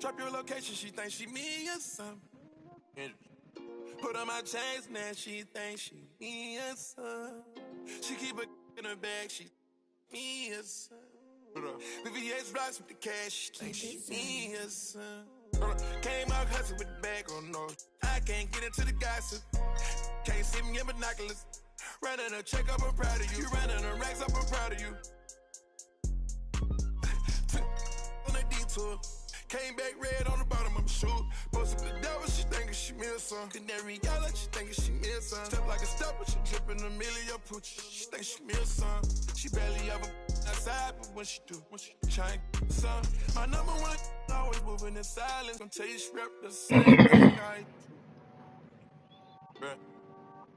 Drop your location, she thinks she me or something. Put on my chains, now she thinks she me or something. She keep a in her bag, she me or something. VVS rocks with the cash, she thinks she me or something. Came out hustling with the bag on no. I can't get into the gossip. Can't see me in binoculars. Running a check up, I'm proud of you. Running a racks up, I'm proud of you. On a detour. Came back red on the bottom of my shoe. Posted the devil, she thinking she me or something. Canary yellow, she thinking she me or something. Step like a stepper, she dripping a million pooch. She thinks she me or something. She barely ever outside, but when she trying some. My number one, always moving in silence. Gonna tell you she rep the same night.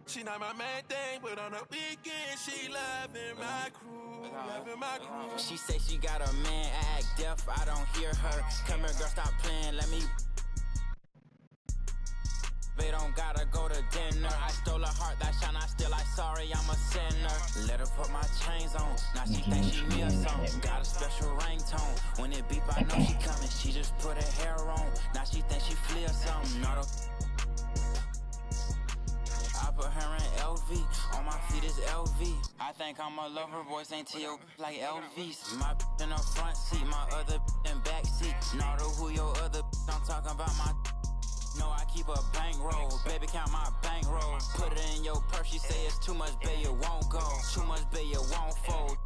She not my main thing, but on the weekend, she loving my crew, loving my crew. She say she got a man, I act deaf, I don't hear her. Come here, girl, stop playing, let me. They don't gotta go to dinner. I stole her heart, that shine, I still, I sorry, I'm a sinner. Let her put my chains on, now she think she me or something. Got a special ringtone, when it beep, I know she coming. She just put her hair on, now she think she flee or something. Not a I put her in LV, on my feet is LV. I think I'm a lover, boys ain't T.O. like LVs. My in the front seat, my other in back seat. Not who your other I'm talking about my. No, I keep a bankroll, baby count my bankroll. Put it in your purse, she say it's too much, babe, it won't go. Too much, babe, it won't fold.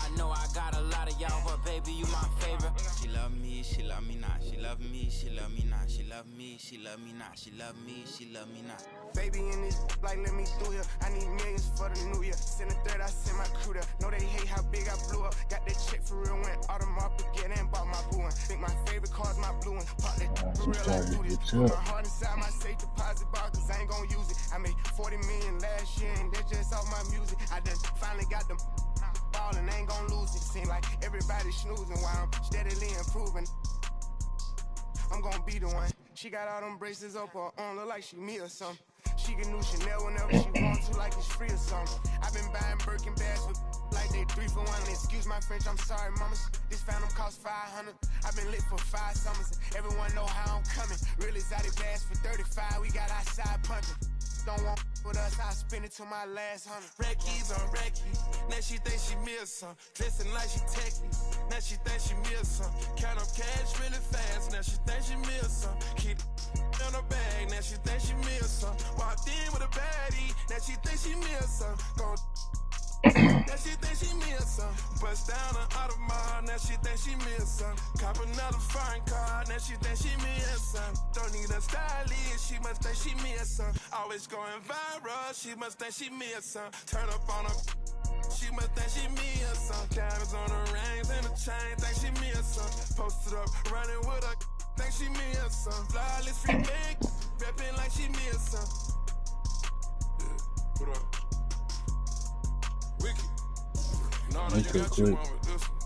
I know I got a lot of y'all, but baby, you my favorite. She love me, she love me not. She love me, she love me not. She love me, she love me not. She love me, she love me not. Baby in this, like let me through here. I need millions for the new year. Send a third, I send my crew there. Know they hate how big I blew up. Got that check for real, went Audemars Piguet and bought my blue one. Think my favorite car's my blue one. Pop that for real, I do this. Put my heart inside my safe deposit box, cause I ain't gon' use it. I made 40 million last year, and that's just off my music. I done finally got them ballin', ain't gon' lose it. Seem like everybody snoozing while I'm steadily improving. I'm gon' be the one. She got all them braces up her arm, look like she me or something. She can do Chanel whenever she wants to, like it's free or something. I've been buying Birkin bags for like they 3 for 1. Excuse my French, I'm sorry, mama. This Phantom cost 500. I've been lit for 5 summers. Everyone know how I'm coming. Real exotic bags for 35. We got outside pumping. Don't want with us, I spend it to my last 100. Red keys on red keys. Now she think she me or something. Dressing like she techie. Now she think she me or something. Count up cash really fast. Now she think she me or something. Keep in her bag. Now she think she me or something. Walked in with a baddie. Now she think she me or something. Now she think she me or something. Bust down an Audemars. Now she think she me or something. Cop another foreign car. Now she think she me or something. Don't need a stylist. She must think she me or something. Always going viral. She must think she me or something. Turn up on her. She must think she me or something. Diamonds on her rings and the chain. Think she me or something. Posted up running with her. Think she me or something. Flawless free big. Reppin' like she me or something. Yeah, put up. Wicked. No, you got you one with this one.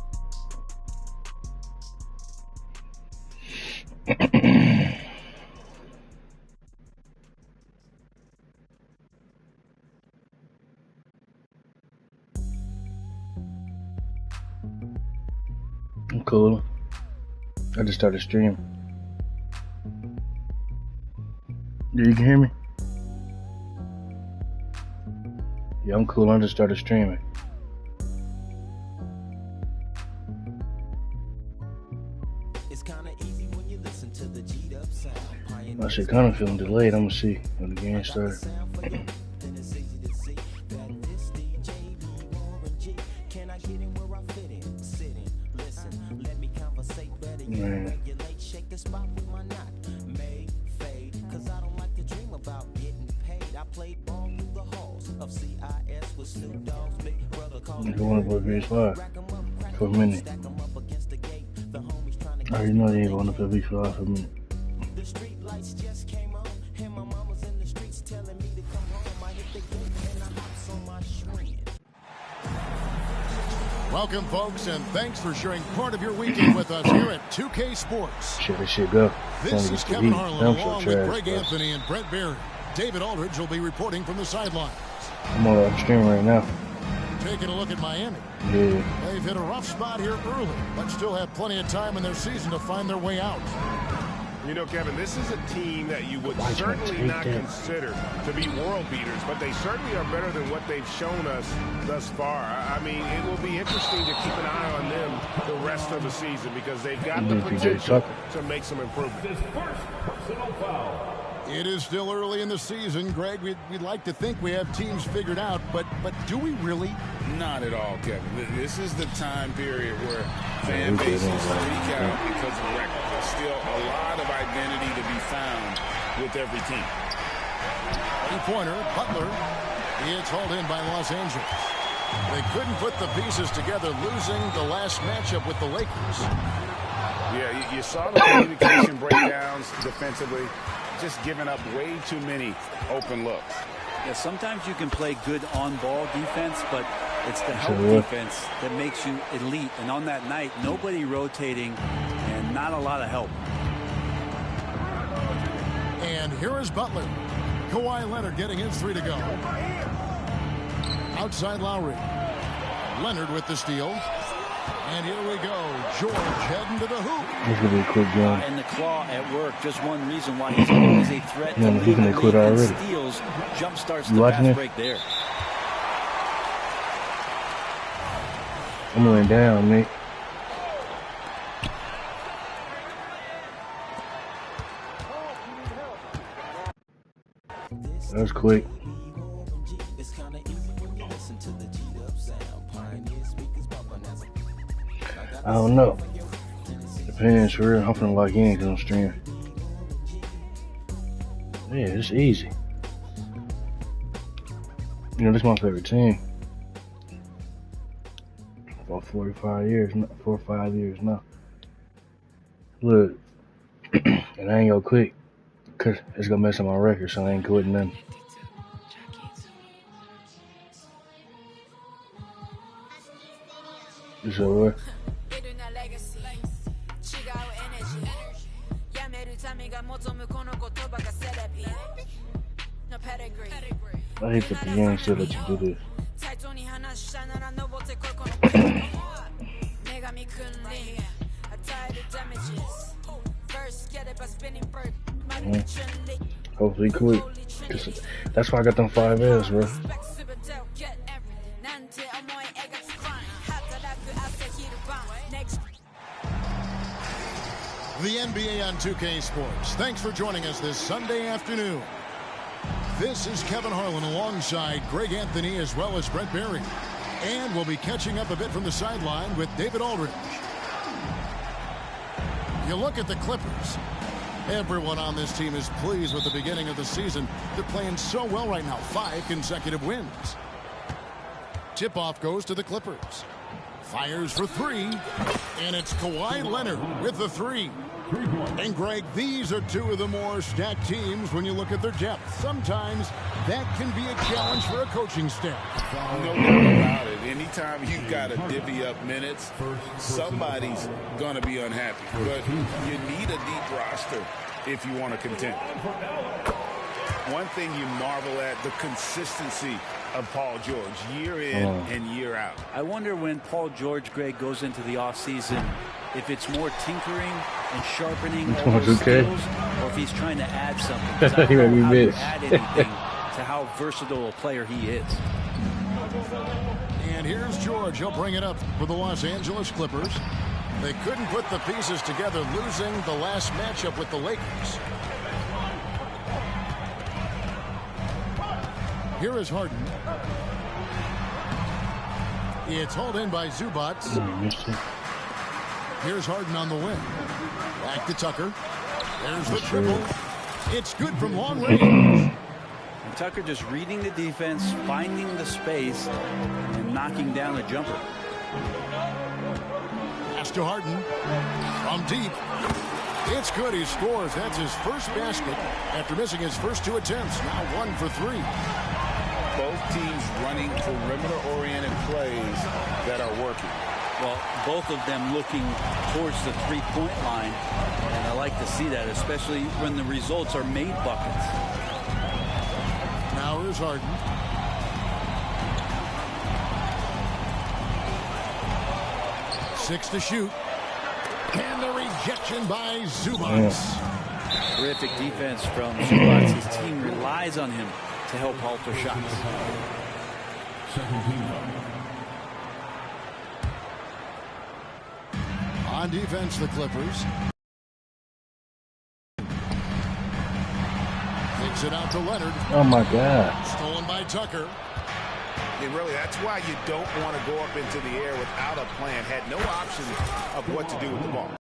I'm cool. I just started streaming. You can hear me? Yeah, I'm cool. I just started streaming. It's kinda easy when you listen to the G'd up sound. I should kind of feeling delayed. I'm gonna see when the game starts. Man. You want to play PS5 for a minute? I already know you ain't going to play PS5 for a minute. Welcome, folks, and thanks for sharing part of your weekend with us here at 2K Sports. Shit, this shit go. This is Kevin Harlan along with Greg Anthony and Brent Barry. David Aldridge will be reporting from the sidelines. I'm on stream right now. taking a look at Miami. Yeah. They've hit a rough spot here early, but still have plenty of time in their season to find their way out. You know, Kevin, this is a team that you would certainly not consider to be world beaters, but they certainly are better than what they've shown us thus far. I mean, it will be interesting to keep an eye on them the rest of the season because they've got the potential to make some improvement. It is still early in the season, Greg. We'd like to think we have teams figured out, but do we really? Not at all, Kevin. This is the time period where fan bases freak out because of record. There's still a lot of identity to be found with every team. Three-pointer, Butler. It's hauled in by Los Angeles. They couldn't put the pieces together, losing the last matchup with the Lakers. Yeah, you saw the communication breakdowns defensively. Just giving up way too many open looks. Yeah, sometimes you can play good on-ball defense, but it's the help defense that makes you elite. And on that night, nobody rotating and not a lot of help. And here is Butler. Kawhi Leonard getting his 3 to go. Outside Lowry. Leonard with the steal. And here we go. George heading to the hoop. This will be a quick game. And the claw at work. Just one reason why he's always a threat to He's going to quit already. Steals, jump starts you the watching fast it? break there. I'm going down, Nick. That was quick. I don't know. Depends for real. I'm finna lock in because I'm streaming. Yeah, it's easy. You know, this is my favorite team. About 45 years, 4 or 5 years now. Look, and I ain't gonna quit because it's gonna mess up my record, so I ain't quitting nothing. You said what? I hate that the game said that you do this. Hopefully quick. That's why I got them 5Ls, bro. The NBA on 2K Sports. Thanks for joining us this Sunday afternoon. This is Kevin Harlan alongside Greg Anthony as well as Brent Barry. And we'll be catching up a bit from the sideline with David Aldridge. You look at the Clippers. Everyone on this team is pleased with the beginning of the season. They're playing so well right now. 5 consecutive wins. Tip-off goes to the Clippers. Fires for 3. And it's Kawhi Leonard with the 3. And Greg, these are 2 of the more stacked teams when you look at their depth. Sometimes that can be a challenge for a coaching staff. No doubt about it. Anytime you've got to divvy up minutes, somebody's going to be unhappy. But you need a deep roster if you want to contend. One thing you marvel at, the consistency of Paul George, year in and year out. I wonder when Paul George, Greg, goes into the offseason, if it's more tinkering and sharpening all those skills, or if he's trying to add something. 'Cause I don't know how you add anything to how versatile a player he is. And here's George. He'll bring it up for the Los Angeles Clippers. They couldn't put the pieces together, losing the last matchup with the Lakers. Here is Harden. It's hauled in by Zubac. Here's Harden on the wing. Back to Tucker. There's the triple. It's good from long range. And Tucker just reading the defense, finding the space, and knocking down a jumper. Pass to Harden. From deep. It's good. He scores. That's his first basket after missing his first 2 attempts. Now 1 for 3. Both teams running perimeter-oriented plays that are working. Well, both of them looking towards the three-point line, and I like to see that, especially when the results are made buckets. Now here's Harden. 6 to shoot. And the rejection by Zubac. Terrific defense from Zubac. His team relies on him to help alter shots. On defense, the Clippers. Kicks it out to Leonard. Oh, my God. Stolen by Tucker. And really, that's why you don't want to go up into the air without a plan. Had no option of what to do with the ball.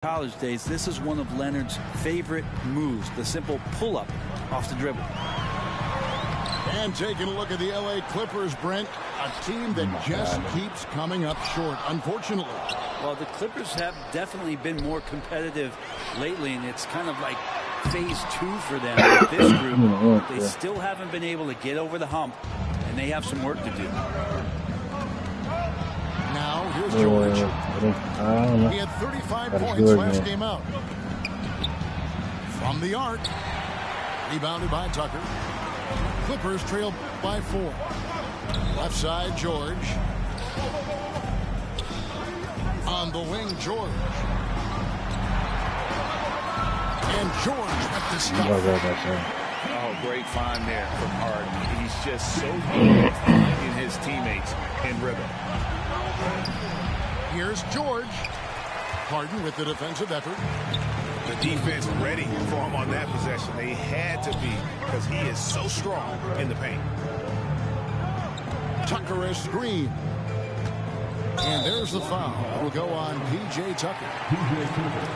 College days, this is one of Leonard's favorite moves, the simple pull-up off the dribble. And taking a look at the LA Clippers, Brent, a team that just keeps coming up short, unfortunately. Well, the Clippers have definitely been more competitive lately, and it's kind of like phase 2 for them with this group. They still haven't been able to get over the hump, and they have some work to do. Now, here's George. I don't know. He had 35 points last game out. From the arc. Rebounded by Tucker. Clippers trail by 4. Left side, George. On the wing, George. And George at the stop. Oh, great find there from Harden. He's just so good in his teammates in rhythm. Here's George. Harden with the defensive effort. The defense ready for him on that possession. They had to be because he is so strong in the paint. Tucker is screen. And there's the foul. Will go on P.J. Tucker.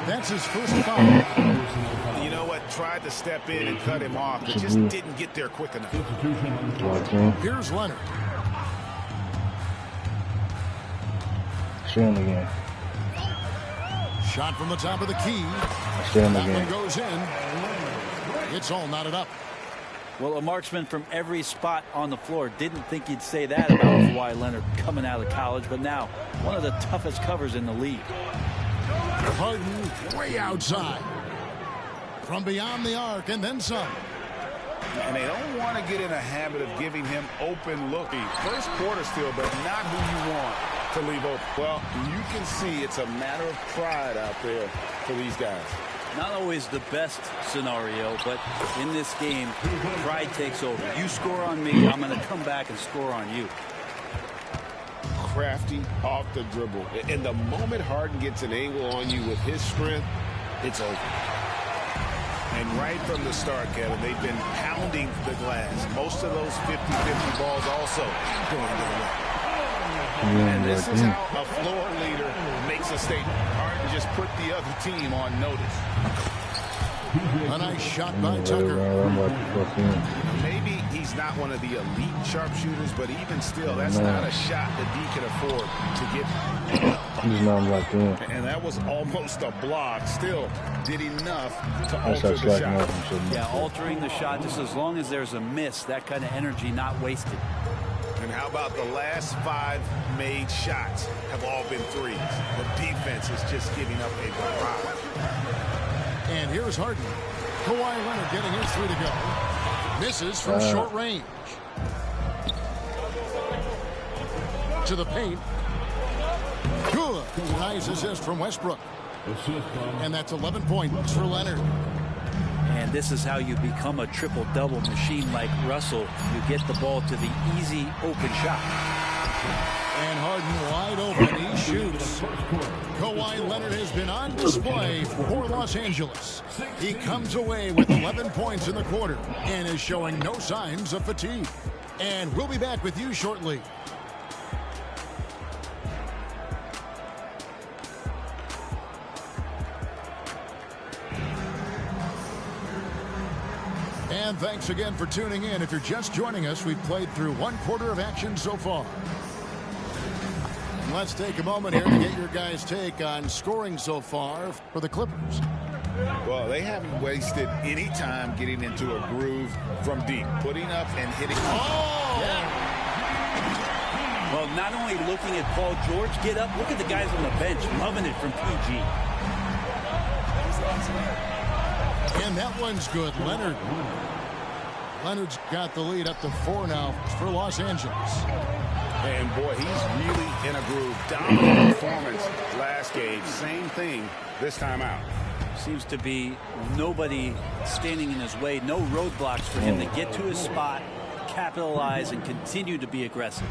That's his first foul. You know what? Tried to step in and cut him off, but just didn't get there quick enough. Here's Leonard. Show him again. Shot from the top of the key. Show him That again. one goes in. It's all knotted up. Well, a marksman from every spot on the floor. Didn't think he'd say that about Kawhi Leonard coming out of college, but now one of the toughest covers in the league. Harden way outside. From beyond the arc and then some. And they don't want to get in a habit of giving him open look. First quarter still, but not who you want to leave open. Well, you can see it's a matter of pride out there for these guys. Not always the best scenario, but in this game, pride takes over. You score on me, I'm going to come back and score on you. Crafty off the dribble. And the moment Harden gets an angle on you with his strength, it's over. And right from the start, Kevin, they've been pounding the glass. Most of those 50-50 balls also going to the way. And this is how a floor leader makes a statement. Harden just put the other team on notice. A nice shot by Tucker. Maybe he's not one of the elite sharpshooters, but even still, that's not a shot that he can afford to get. He's not locked in. And that was almost a block. Still did enough to alter the shot. Yeah, altering the shot just as long as there's a miss. That kind of energy not wasted. And how about the last 5 made shots have all been threes? The defense is just giving up a barrage. And here's Harden. Kawhi Leonard getting his 3 to go. Misses from short range. To the paint. Good. Nice assist from Westbrook. And that's 11 points for Leonard. And this is how you become a triple-double machine like Russell. You get the ball to the easy open shot. And Harden wide open. He shoots. Kawhi Leonard has been on display for Los Angeles. He comes away with 11 points in the quarter and is showing no signs of fatigue. And we'll be back with you shortly. And thanks again for tuning in. If you're just joining us, we've played through 1 quarter of action so far. And let's take a moment here to get your guys' take on scoring so far for the Clippers. Well, they haven't wasted any time getting into a groove from deep, putting up and hitting. Oh! Yeah. Well, not only looking at Paul George get up, look at the guys on the bench loving it from PG. And that one's good. Leonard's got the lead up to 4 now for Los Angeles. And, boy, he's really in a groove. Dominant performance last game. Same thing this time out. Seems to be nobody standing in his way. No roadblocks for him to get to his spot, capitalize, and continue to be aggressive.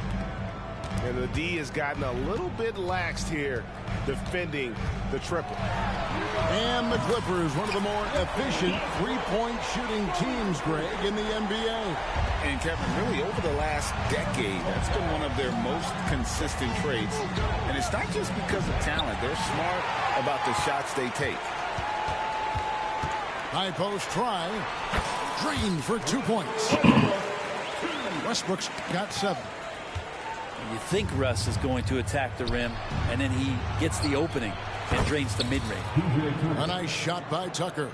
And the D has gotten a little bit laxed here defending the triple. And the Clippers, one of the more efficient three-point shooting teams, Greg, in the NBA. And, Kevin, really over the last decade, that's been one of their most consistent traits. And it's not just because of talent. They're smart about the shots they take. High post try. Green for 2 points. Westbrook's got 7. You think Russ is going to attack the rim, and then he gets the opening and drains the mid-range. A nice shot by Tucker.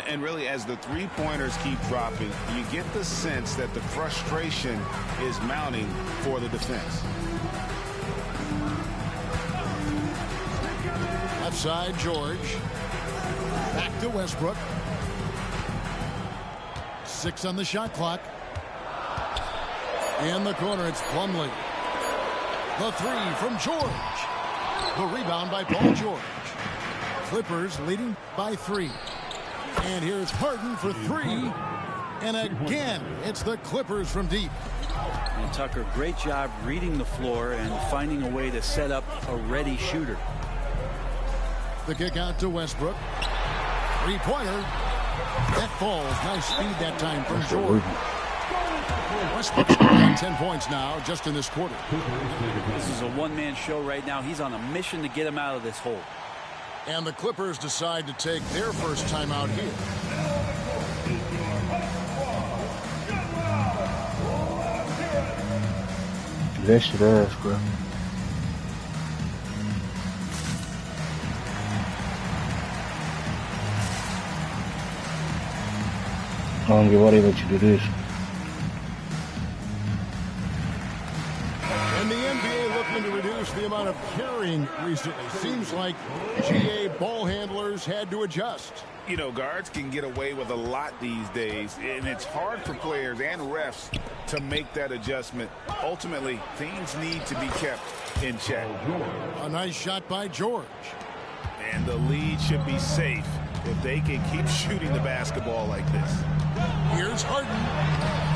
And really, as the three-pointers keep dropping, you get the sense that the frustration is mounting for the defense. Left side, George. Back to Westbrook. 6 on the shot clock. In the corner, it's Plumlee. The 3 from George. The rebound by Paul George. Clippers leading by 3. And here's Harden for 3. And again, it's the Clippers from deep. And Tucker, great job reading the floor and finding a way to set up a ready shooter. The kick out to Westbrook. Three-pointer. That falls. Nice speed that time from George. Westbrook's got 10 points now just in this quarter. This is a one-man show right now. He's on a mission to get him out of this hole. And the Clippers decide to take their first timeout here. That shit ass, bro. I don't get why they let you do this. And the NBA looking to reduce the amount of carrying recently. Seems like GA ball handlers had to adjust. You know, guards can get away with a lot these days, and it's hard for players and refs to make that adjustment. Ultimately, things need to be kept in check. A nice shot by George. And the lead should be safe if they can keep shooting the basketball like this. Here's Harden.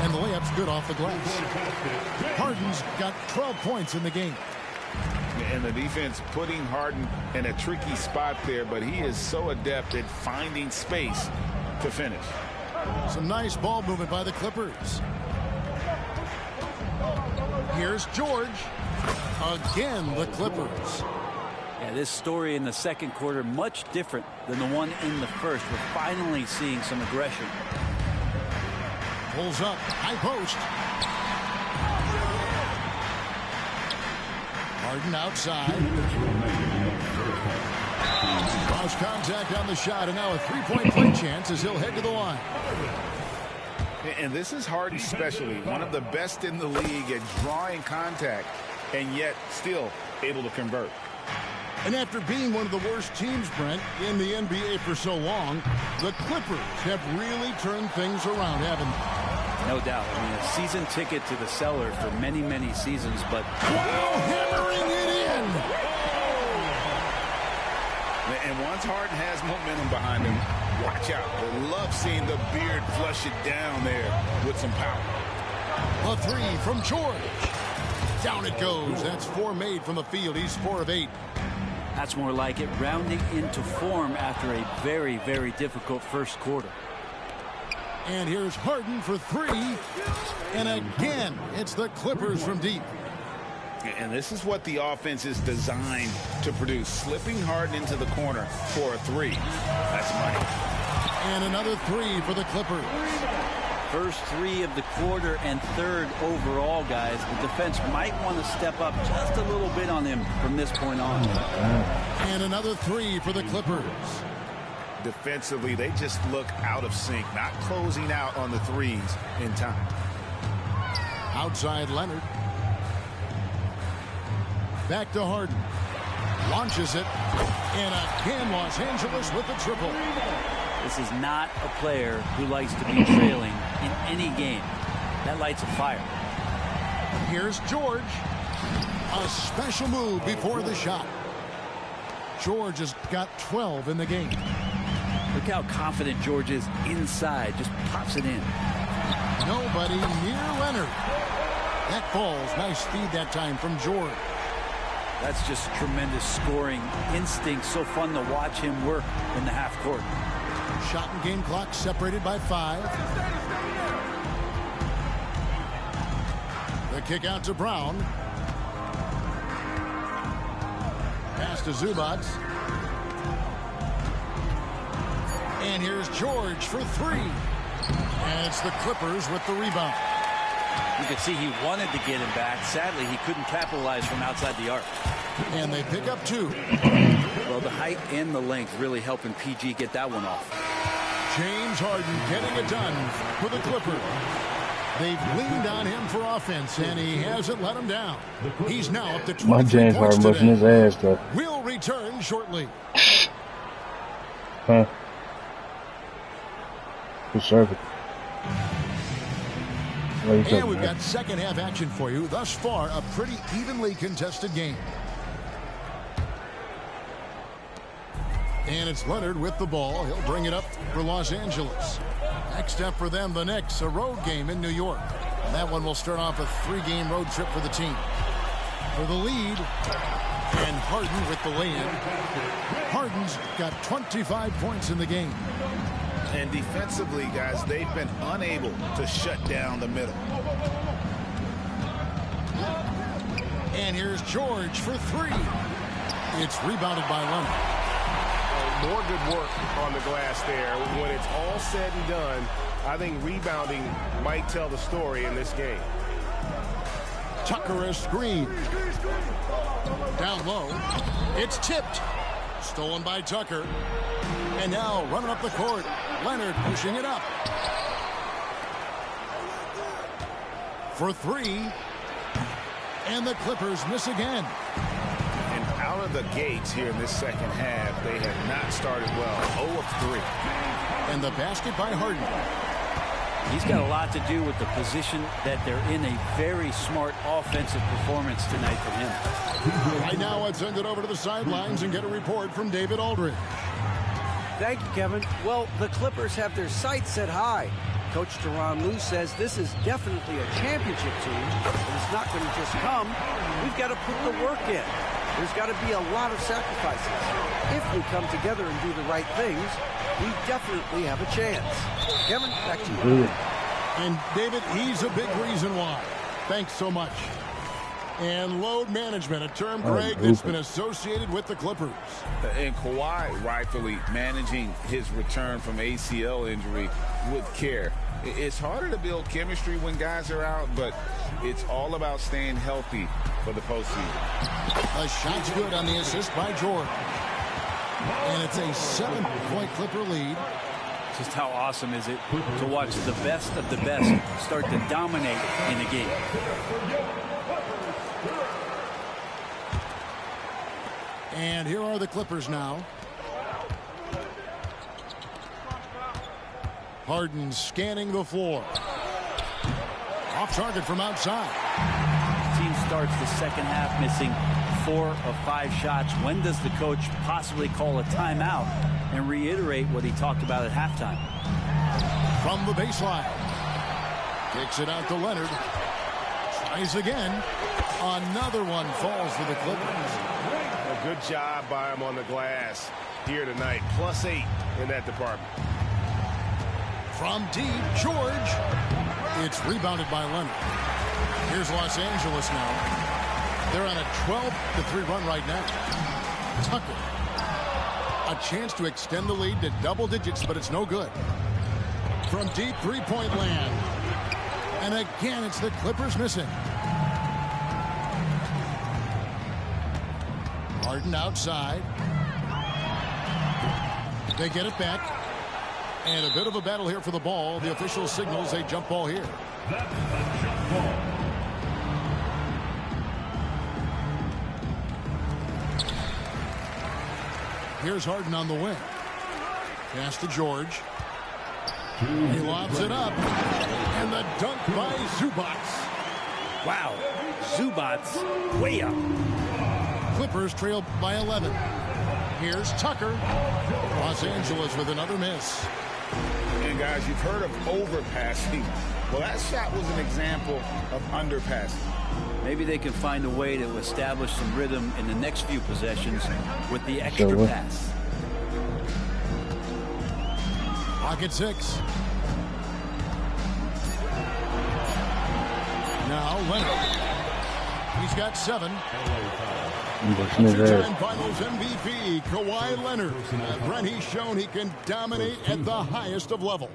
And the layup's good off the glass. Harden's got 12 points in the game. And the defense putting Harden in a tricky spot there, but he is so adept at finding space to finish. Some nice ball movement by the Clippers. Here's George. Again, the Clippers. Yeah, this story in the second quarter much different than the one in the first. We're finally seeing some aggression. Pulls up, high post. Harden outside. Cross contact on the shot, and now a three-point play chance as he'll head to the line. And this is Harden specialty, one of the best in the league at drawing contact, and yet still able to convert. And after being one of the worst teams, Brent, in the NBA for so long, the Clippers have really turned things around, haven't they? No doubt. I mean, a season ticket to the cellar for many, many seasons, but... Wow, hammering it in! And once Harden has momentum behind him, watch out. I love seeing the beard flush it down there with some power. A 3 from George. Down it goes. That's 4 made from the field. He's 4 of 8. That's more like it, rounding into form after a very, very difficult first quarter. And here's Harden for 3. And again, it's the Clippers from deep. And this is what the offense is designed to produce. Slipping Harden into the corner for a 3. That's money. And another 3 for the Clippers. First 3 of the quarter and third overall, guys. The defense might want to step up just a little bit on him from this point on. And another 3 for the Clippers. Defensively, they just look out of sync, not closing out on the threes in time. Outside Leonard. Back to Harden. Launches it. And again, Los Angeles with the triple. This is not a player who likes to be trailing in any game. That lights a fire. Here's George. A special move before the shot. George has got 12 in the game. Look how confident George is inside. Just pops it in. Nobody near Leonard. That falls. Nice speed that time from George. That's just tremendous scoring instinct. So fun to watch him work in the half court. Shot and game clock separated by 5. The kick out to Brown. Pass to Zubac. And here's George for 3. And it's the Clippers with the rebound. You could see he wanted to get him back. Sadly, he couldn't capitalize from outside the arc. And they pick up 2. Well, the height and the length really helping PG get that one off. James Harden getting it done for the Clippers. They've leaned on him for offense, and he hasn't let him down. He's now up to 23 My James Harden busting his ass, though. We'll return shortly. Huh. Good service. And we've got second half action for you. Thus far, a pretty evenly contested game. And it's Leonard with the ball. He'll bring it up for Los Angeles. Next up for them, the Knicks, a road game in New York. And that one will start off a 3-game road trip for the team. For the lead, and Harden with the lay-in. Harden's got 25 points in the game. And defensively, guys, they've been unable to shut down the middle. And here's George for 3. It's rebounded by Leonard. More good work on the glass there. When it's all said and done, I think rebounding might tell the story in this game. Tucker a screen. Down low. It's tipped. Stolen by Tucker. And now running up the court. Leonard pushing it up. For 3. And the Clippers miss again. And out of the gates here in this second half, they have not started well. 0 of 3. And the basket by Harden. He's got a lot to do with the position that they're in. A very smart offensive performance tonight from him. Right now, let's send it over to the sidelines and get a report from David Aldridge. Thank you, Kevin. Well, the Clippers have their sights set high. Coach Tyronn Lue says this is definitely a championship team, but it's not going to just come. We've got to put the work in. There's got to be a lot of sacrifices. If we come together and do the right things, we definitely have a chance. Kevin, back to you. And David, he's a big reason why. Thanks so much. And load management, a term, Greg, that's been associated with the Clippers. And Kawhi rightfully managing his return from ACL injury with care. It's harder to build chemistry when guys are out, but it's all about staying healthy for the postseason. A shot's good on the assist by George. And it's a 7-point Clipper lead. Just how awesome is it to watch the best of the best start to dominate in the game. And here are the Clippers now. Harden scanning the floor. Off target from outside. The team starts the second half missing 4 of 5 shots. When does the coach possibly call a timeout and reiterate what he talked about at halftime? From the baseline. Kicks it out to Leonard. Tries again. Another one falls for the Clippers. A good job by him on the glass here tonight. +8 in that department. From deep, George. It's rebounded by Leonard. Here's Los Angeles now. They're on a 12-3 run right now. Tucker. A chance to extend the lead to double digits, but it's no good. From deep three-point land. And again, it's the Clippers missing. Harden outside. They get it back. And a bit of a battle here for the ball. The official signals a jump ball here. Here's Harden on the wing. Pass to George. He lobs it up. And the dunk by Zubac. Wow, Zubats way up. Clippers trail by 11. Here's Tucker. Los Angeles with another miss. And guys, you've heard of overpassing. Well, that shot was an example of underpassing. Maybe they can find a way to establish some rhythm in the next few possessions with the extra pass. Pocket 6. Now Leonard. He's got 7. Two-time Finals MVP, Kawhi Leonard. Brent, he's shown he can dominate at the highest of levels.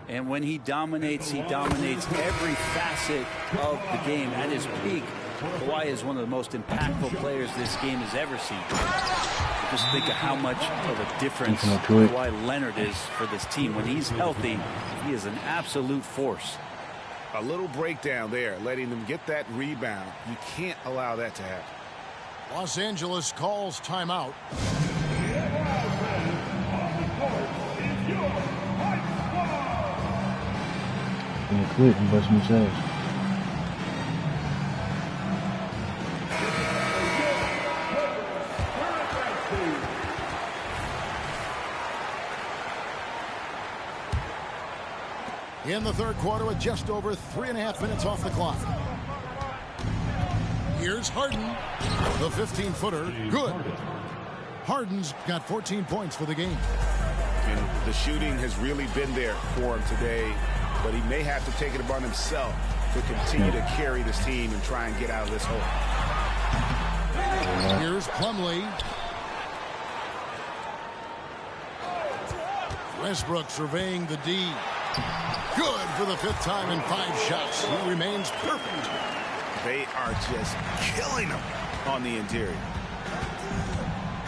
And when he dominates every facet of the game. At his peak, Kawhi is one of the most impactful players this game has ever seen. Just think of how much of a difference Kawhi Leonard is for this team. When he's healthy, he is an absolute force. A little breakdown there, letting them get that rebound. You can't allow that to happen. Los Angeles calls timeout. Quit and bust my ass. In the third quarter with just over 3.5 minutes off the clock. Here's Harden. The 15-footer. Good. Harden's got 14 points for the game. And the shooting has really been there for him today, but he may have to take it upon himself to continue to carry this team and try and get out of this hole. Here's Plumlee. Westbrook surveying the D. Good for the 5th time in 5 shots. He remains perfect. They are just killing him on the interior.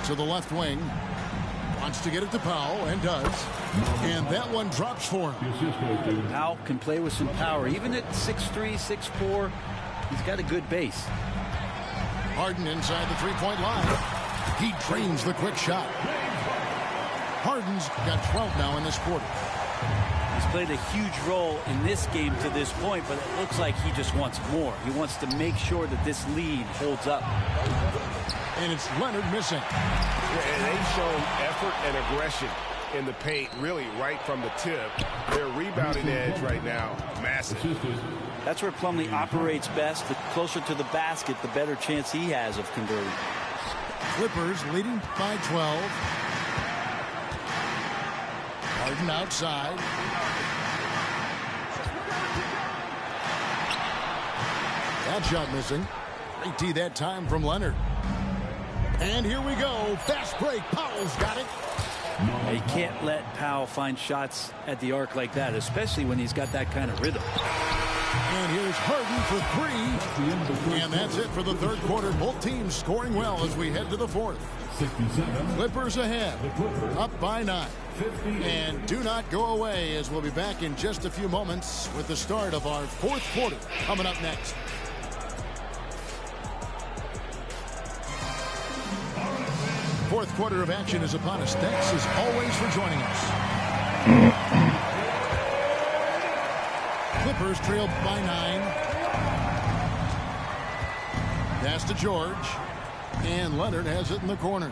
To the left wing. Wants to get it to Powell, and does. And that one drops for him. Powell can play with some power. Even at 6'3", 6'4", he's got a good base. Harden inside the three-point line. He drains the quick shot. Harden's got 12 now in this quarter. He's played a huge role in this game to this point, but it looks like he just wants more. He wants to make sure that this lead holds up. And it's Leonard missing. And they've shown effort and aggression in the paint, really right from the tip. Their rebounding edge right now, massive. That's where Plumlee operates best. The closer to the basket, the better chance he has of converting. Clippers leading by 12. Harden outside. That shot missing. Great D that time from Leonard. And here we go. Fast break. Powell's got it. You can't let Powell find shots at the arc like that, especially when he's got that kind of rhythm. And here's Harden for 3. And that's it for the third quarter. Both teams scoring well as we head to the fourth. Clippers ahead. Up by 9. And do not go away, as we'll be back in just a few moments with the start of our fourth quarter coming up next. Fourth quarter of action is upon us. Thanks as always for joining us. Clippers trail by 9. Pass to George. And Leonard has it in the corner.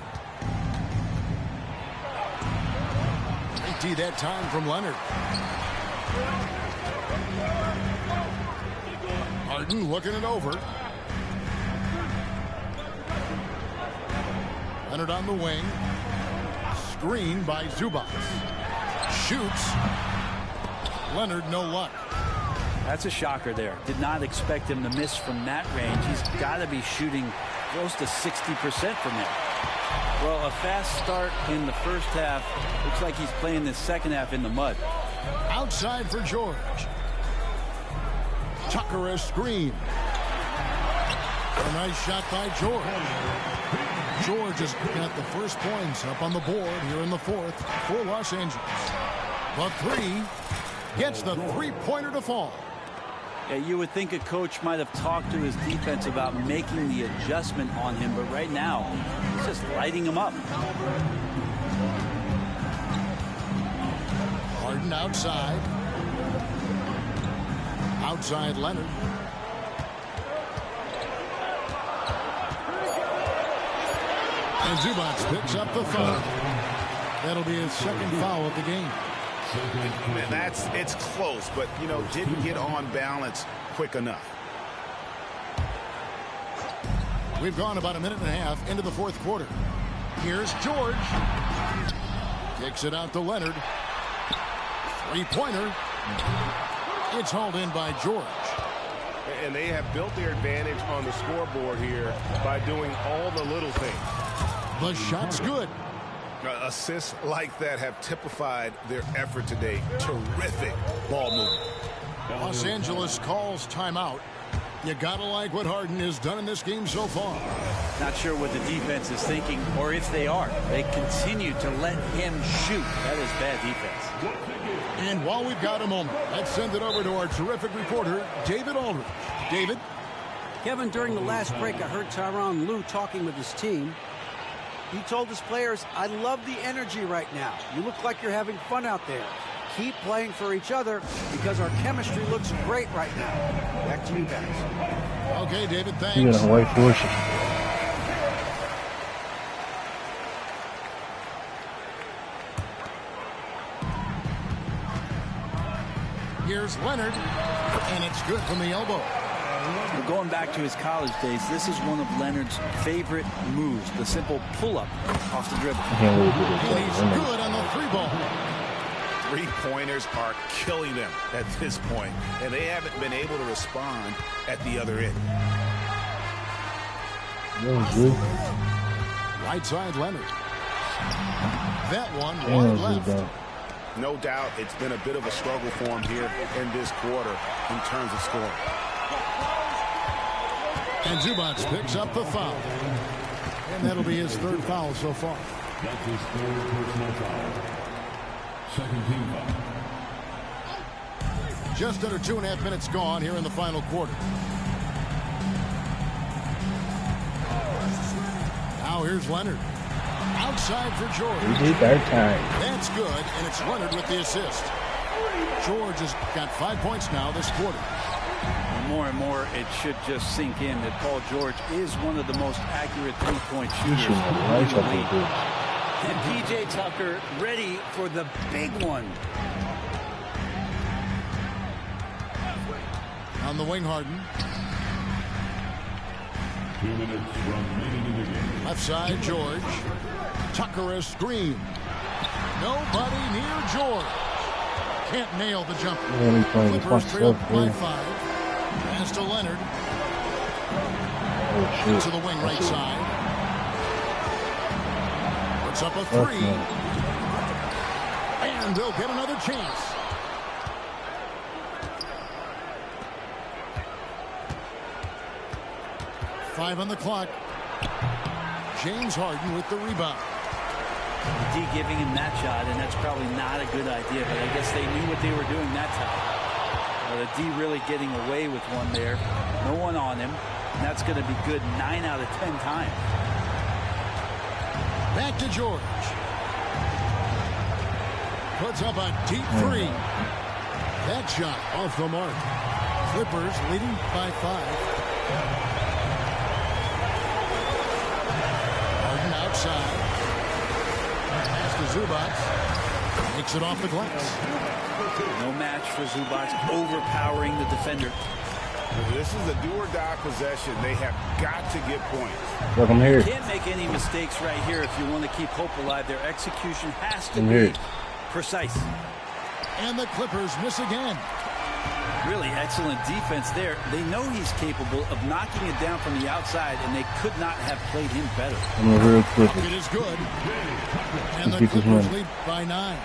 Great D that time from Leonard. Harden looking it over. Leonard on the wing. Screen by Zubac. Shoots. Leonard, no luck. That's a shocker there. Did not expect him to miss from that range. He's got to be shooting close to 60% from there. Well, a fast start in the first half. Looks like he's playing the second half in the mud. Outside for George. Tucker a screen. A nice shot by George. George has got the first points up on the board here in the fourth for Los Angeles. The 3 gets the three-pointer to fall. Yeah, you would think a coach might have talked to his defense about making the adjustment on him, but right now, he's just lighting him up. Harden outside. Outside Leonard. And Zubac picks up the foul. That'll be his second foul of the game. And it's close, but, you know, didn't get on balance quick enough. We've gone about a minute and a half into the fourth quarter. Here's George. Kicks it out to Leonard. Three-pointer. It's hauled in by George. And they have built their advantage on the scoreboard here by doing all the little things. The shot's good. Assists like that have typified their effort today. Terrific ball movement. Los Angeles calls timeout. You gotta like what Harden has done in this game so far. Not sure what the defense is thinking, or if they are. They continue to let him shoot. That is bad defense. And while we've got a moment, let's send it over to our terrific reporter, David Aldridge. David? Kevin, during the last break, I heard Tyronn Lue talking with his team. He told his players, I love the energy right now. You look like you're having fun out there. Keep playing for each other because our chemistry looks great right now. Back to you guys. Okay, David, thanks. You're going to wait for it. Here's Leonard, and it's good from the elbow. Going back to his college days, this is one of Leonard's favorite moves, the simple pull-up off the dribble. And he's good on the three ball. Three-pointers are killing them at this point, and they haven't been able to respond at the other end. Right side, Leonard. That one wide left. No doubt it's been a bit of a struggle for him here in this quarter in terms of scoring. And Zubac picks up the foul. And that'll be his third foul so far. That's his third personal foul. Second team foul. Just under 2.5 minutes gone here in the final quarter. Now here's Leonard. Outside for George. We did our time. That's good, and it's Leonard with the assist. George has got 5 points now this quarter. More and more, it should just sink in that Paul George is one of the most accurate three-point shooters in the league. And P.J. Tucker ready for the big one. On the wing, Harden. 2 minutes remaining in the game. Left side, George. Tucker a screen. Nobody near George. Can't nail the jumper. Clippers trail by 5. Pass to Leonard. To the wing right side. Puts up a three. And they'll get another chance. Five on the clock. James Harden with the rebound. D giving him that shot, and that's probably not a good idea, but I guess they knew what they were doing that time. The D really getting away with one there. No one on him. And that's going to be good 9 out of 10 times. Back to George. Puts up a deep three. That shot off the mark. Clippers leading by 5. Outside. Pass to Zubac. Makes it off the glass. No match for Zubac, overpowering the defender. This is a do-or-die possession. They have got to get points. Welcome here. You can't make any mistakes right here if you want to keep hope alive. Their execution has to be precise. And the Clippers miss again. Really excellent defense there. They know he's capable of knocking it down from the outside, and they could not have played him better. I'm a real Clipper. It is good. And the Clippers lead by 9.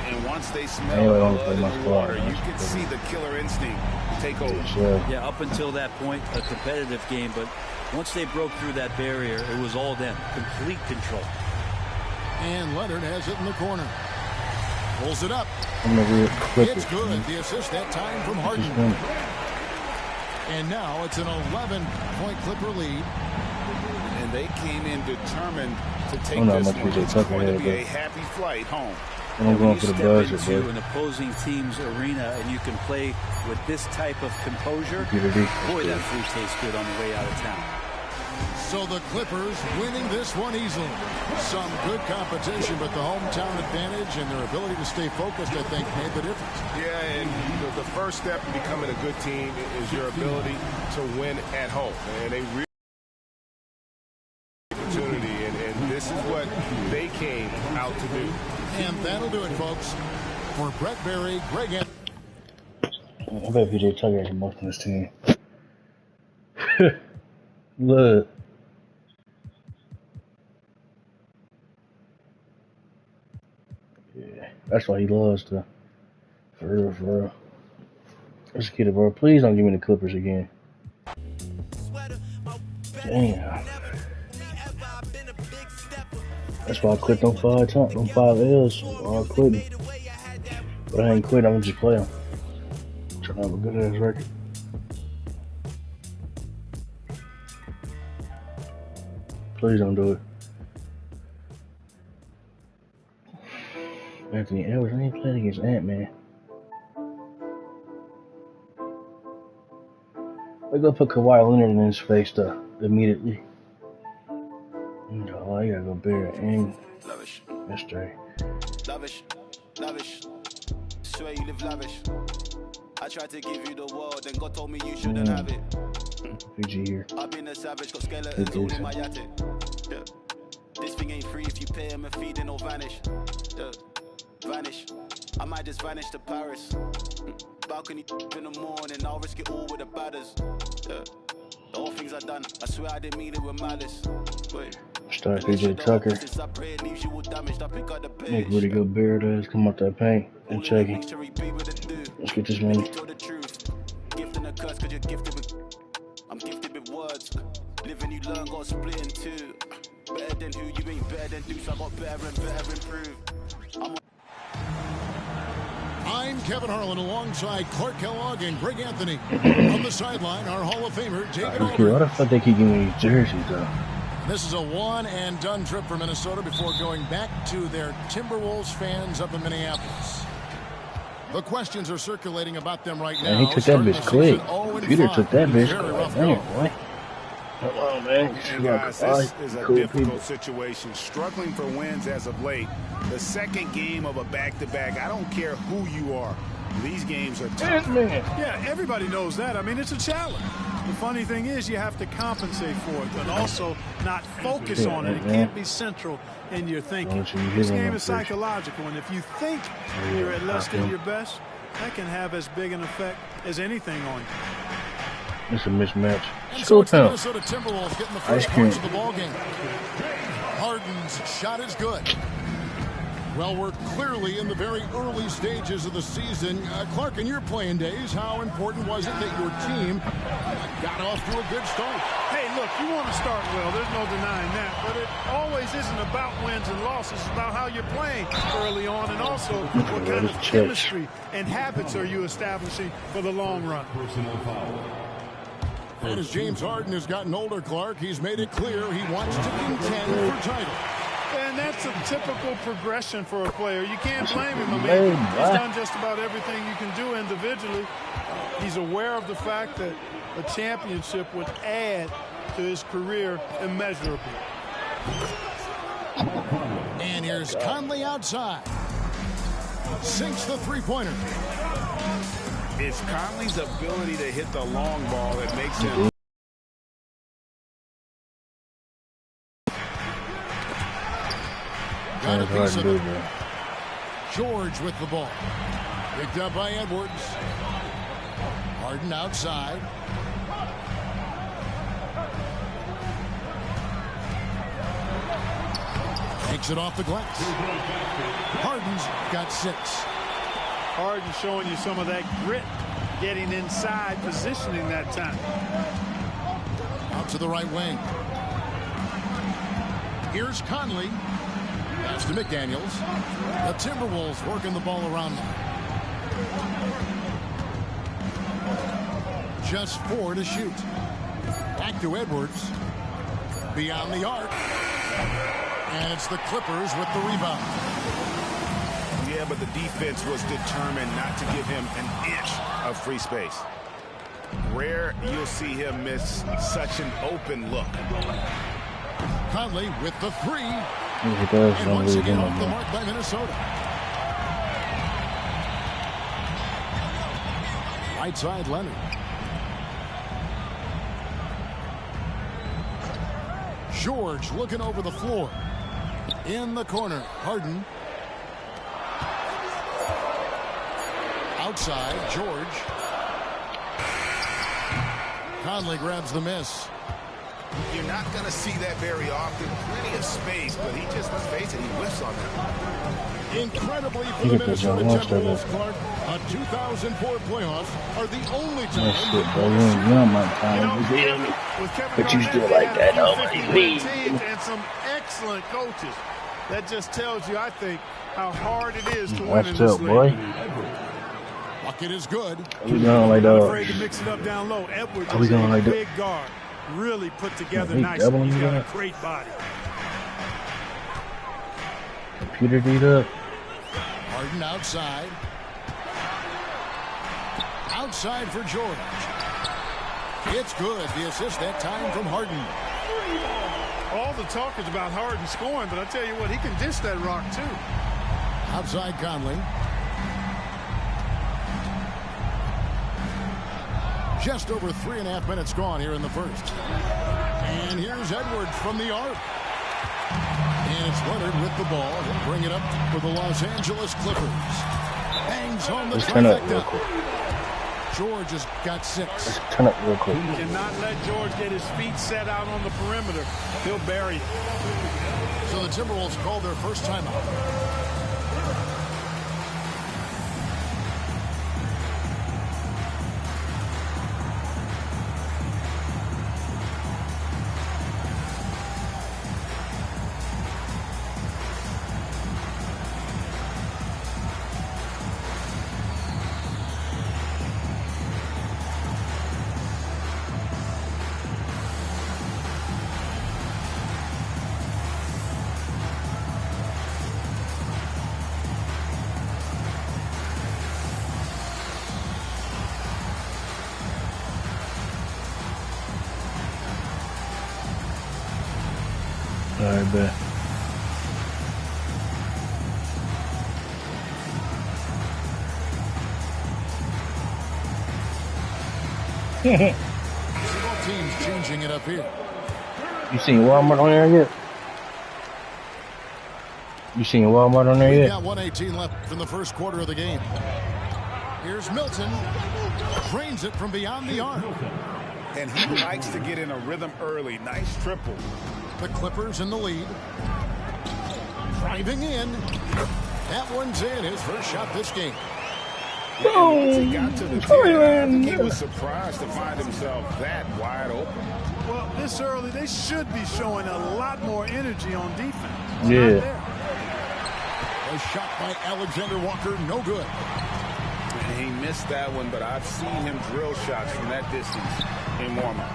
And once they smell the blood in the water, you can see the killer instinct take over. Yeah, up until that point, a competitive game, but once they broke through that barrier, it was all them. Complete control. And Leonard has it in the corner. Pulls it up. It's good. The assist that time from Harden. And now it's an 11-point Clipper lead. And they came in determined to take this one. It's going to be a happy flight home. I'm going for the buzzer, into an opposing team's arena and you can play with this type of composure. Boy, that food tastes good on the way out of town. So the Clippers winning this one easily. Some good competition, but the hometown advantage and their ability to stay focused, I think, made the difference. Yeah, and the first step in becoming a good team is your ability to win at home. And they really opportunity, and this is what they came out to do. And that'll do it, folks. For Brett Barry, Greg Anthony. I bet PJ Tucker has the most on this team. Look. Yeah, that's why he loves to. For real, for real. Let's get it, bro. Please don't give me the Clippers again. Damn. That's why I quit them 5 times, them 5 L's. I'm quitting. But I ain't quitting, I'm just playing. Trying to have a good ass record. Please don't do it. Anthony Edwards, I ain't playing against Ant-Man. They go put Kawhi Leonard in his face though, immediately. Oh, I gotta go bear and yesterday. Lavish, lavish. Swear you live lavish. I tried to give you the world, then God told me you shouldn't have it. PG here. I've been a savage, got skeletons all in my attic. Yeah. This thing ain't free if you pay him a fee, then it'll vanish. Yeah. Vanish. I might just vanish to Paris. Balcony in the morning, I'll risk it all with the badders. Yeah. The whole things I done, I swear I didn't mean it with malice. Wait. Start PJ Tucker. Make Rudy Gobert does come out that paint and check it. Let's get this money. I'm gifted with words. Living you learn, got split in two. Better than who, you ain't better than do, so I got better and better improve. I'm Kevin Harlan alongside Clark Kellogg and Greg Anthony. On the sideline, our Hall of Famer, David Aldridge. What the fuck they keep giving me these jerseys though? This is a one-and-done trip for Minnesota before going back to their Timberwolves fans up in Minneapolis. The questions are circulating about them right now. Man, he took that bitch quick. Peter took that bitch quick. Damn, boy. Hello, man. And guys, this is a difficult situation. Struggling for wins as of late. The second game of a back-to-back. I don't care who you are. These games are tough. Yeah, everybody knows that. I mean, it's a challenge. The funny thing is you have to compensate for it, but also not focus on it. It can't be central in your thinking. This game is psychological, and if you think you're at less than your best, that can have as big an effect as anything on you. It's a mismatch. So it's the Minnesota Timberwolves getting the first points of the ball game. Harden's shot is good. Well, we're clearly in the very early stages of the season. Clark, in your playing days, how important was it that your team got off to a good start? Hey, look, you want to start well. There's no denying that. But it always isn't about wins and losses. It's about how you're playing early on and also what kind of chemistry and habits are you establishing for the long run. And as James Harden has gotten older, Clark, he's made it clear he wants to contend for title. And that's a typical progression for a player. You can't blame him. I mean, he's done just about everything you can do individually. He's aware of the fact that a championship would add to his career immeasurably. And here's Conley outside. Sinks the three-pointer. It's Conley's ability to hit the long ball that makes him... Got a piece of it. George with the ball. Picked up by Edwards. Harden outside. Takes it off the glass. Harden's got 6. Harden showing you some of that grit, getting inside, positioning that time. Out to the right wing. Here's Conley. Pass to McDaniels. The Timberwolves working the ball around them. Just 4 to shoot. Back to Edwards. Beyond the arc. And it's the Clippers with the rebound. Yeah, but the defense was determined not to give him an inch of free space. Rare you'll see him miss such an open look. Conley with the three. He does. And once again off the mark by Minnesota. Right side, Leonard. George looking over the floor. In the corner, Harden. Outside, George. Conley grabs the miss. You're not going to see that very often. Plenty of space, but he just, let's face it, he whiffs on that. Incredibly for the Minnesota Timberwolves, Clark, a 2004 playoffs are the only time. But you still like that, and some excellent coaches. That just tells you, I think, how hard it is to win in this league. Bucket is good. We going like that. Afraid to mix it up down low. Edwards is a big guard. Really put together nicely. He's got a great body. Computer beat up. Harden outside. Outside for George. It's good. The assist that time from Harden. All the talk is about Harden scoring, but I tell you what, he can dish that rock too. Outside Conley. Just over 3.5 minutes gone here in the first. And here's Edwards from the arc. And it's Leonard with the ball. He'll bring it up for the Los Angeles Clippers. Bangs home the trifecta. George has got 6. Turn up real quick. Cannot let George get his feet set out on the perimeter. He'll bury you. So the Timberwolves call their first timeout. I bet. Both teams changing it up here. You seen Walmart on there yet? You seen Walmart on there yet? We got 1:18 left in the first quarter of the game. Here's Milton. Drains it from beyond the arc. And he likes to get in a rhythm early. Nice triple. The Clippers in the lead. Driving in. That one's in. His first shot this game. Once he got to the 10, I think he was surprised to find himself that wide open. Well, this early, they should be showing a lot more energy on defense. Yeah. A shot by Alexander Walker, no good. And he missed that one, but I've seen him drill shots from that distance in warm-up.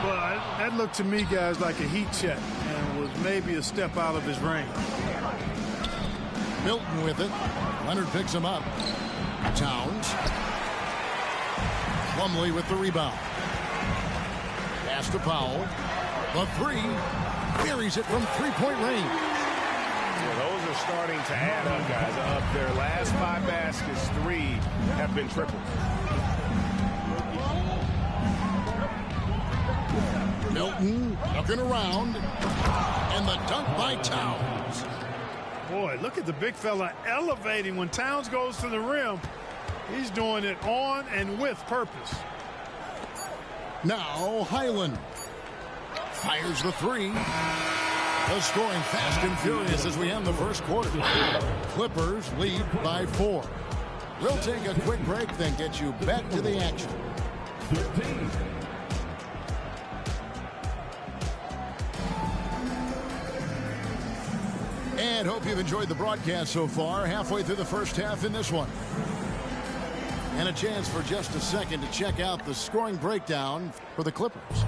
Well, that looked to me, guys, like a heat check and was maybe a step out of his range. Milton with it. Leonard picks him up. Towns. Plumlee with the rebound. Pass to Powell. The three. Buries it from three-point range. Yeah, those are starting to add up, guys. Up their last 5 baskets, 3 have been triples. Milton looking around. And the dunk by Towns. Boy, look at the big fella elevating when Towns goes to the rim. He's doing it on and with purpose. Now Highland fires the three. The scoring fast and furious as we end the first quarter. Clippers lead by 4. We'll take a quick break, then get you back to the action. 15. And hope you've enjoyed the broadcast so far. Halfway through the first half in this one. And a chance for just a second to check out the scoring breakdown for the Clippers.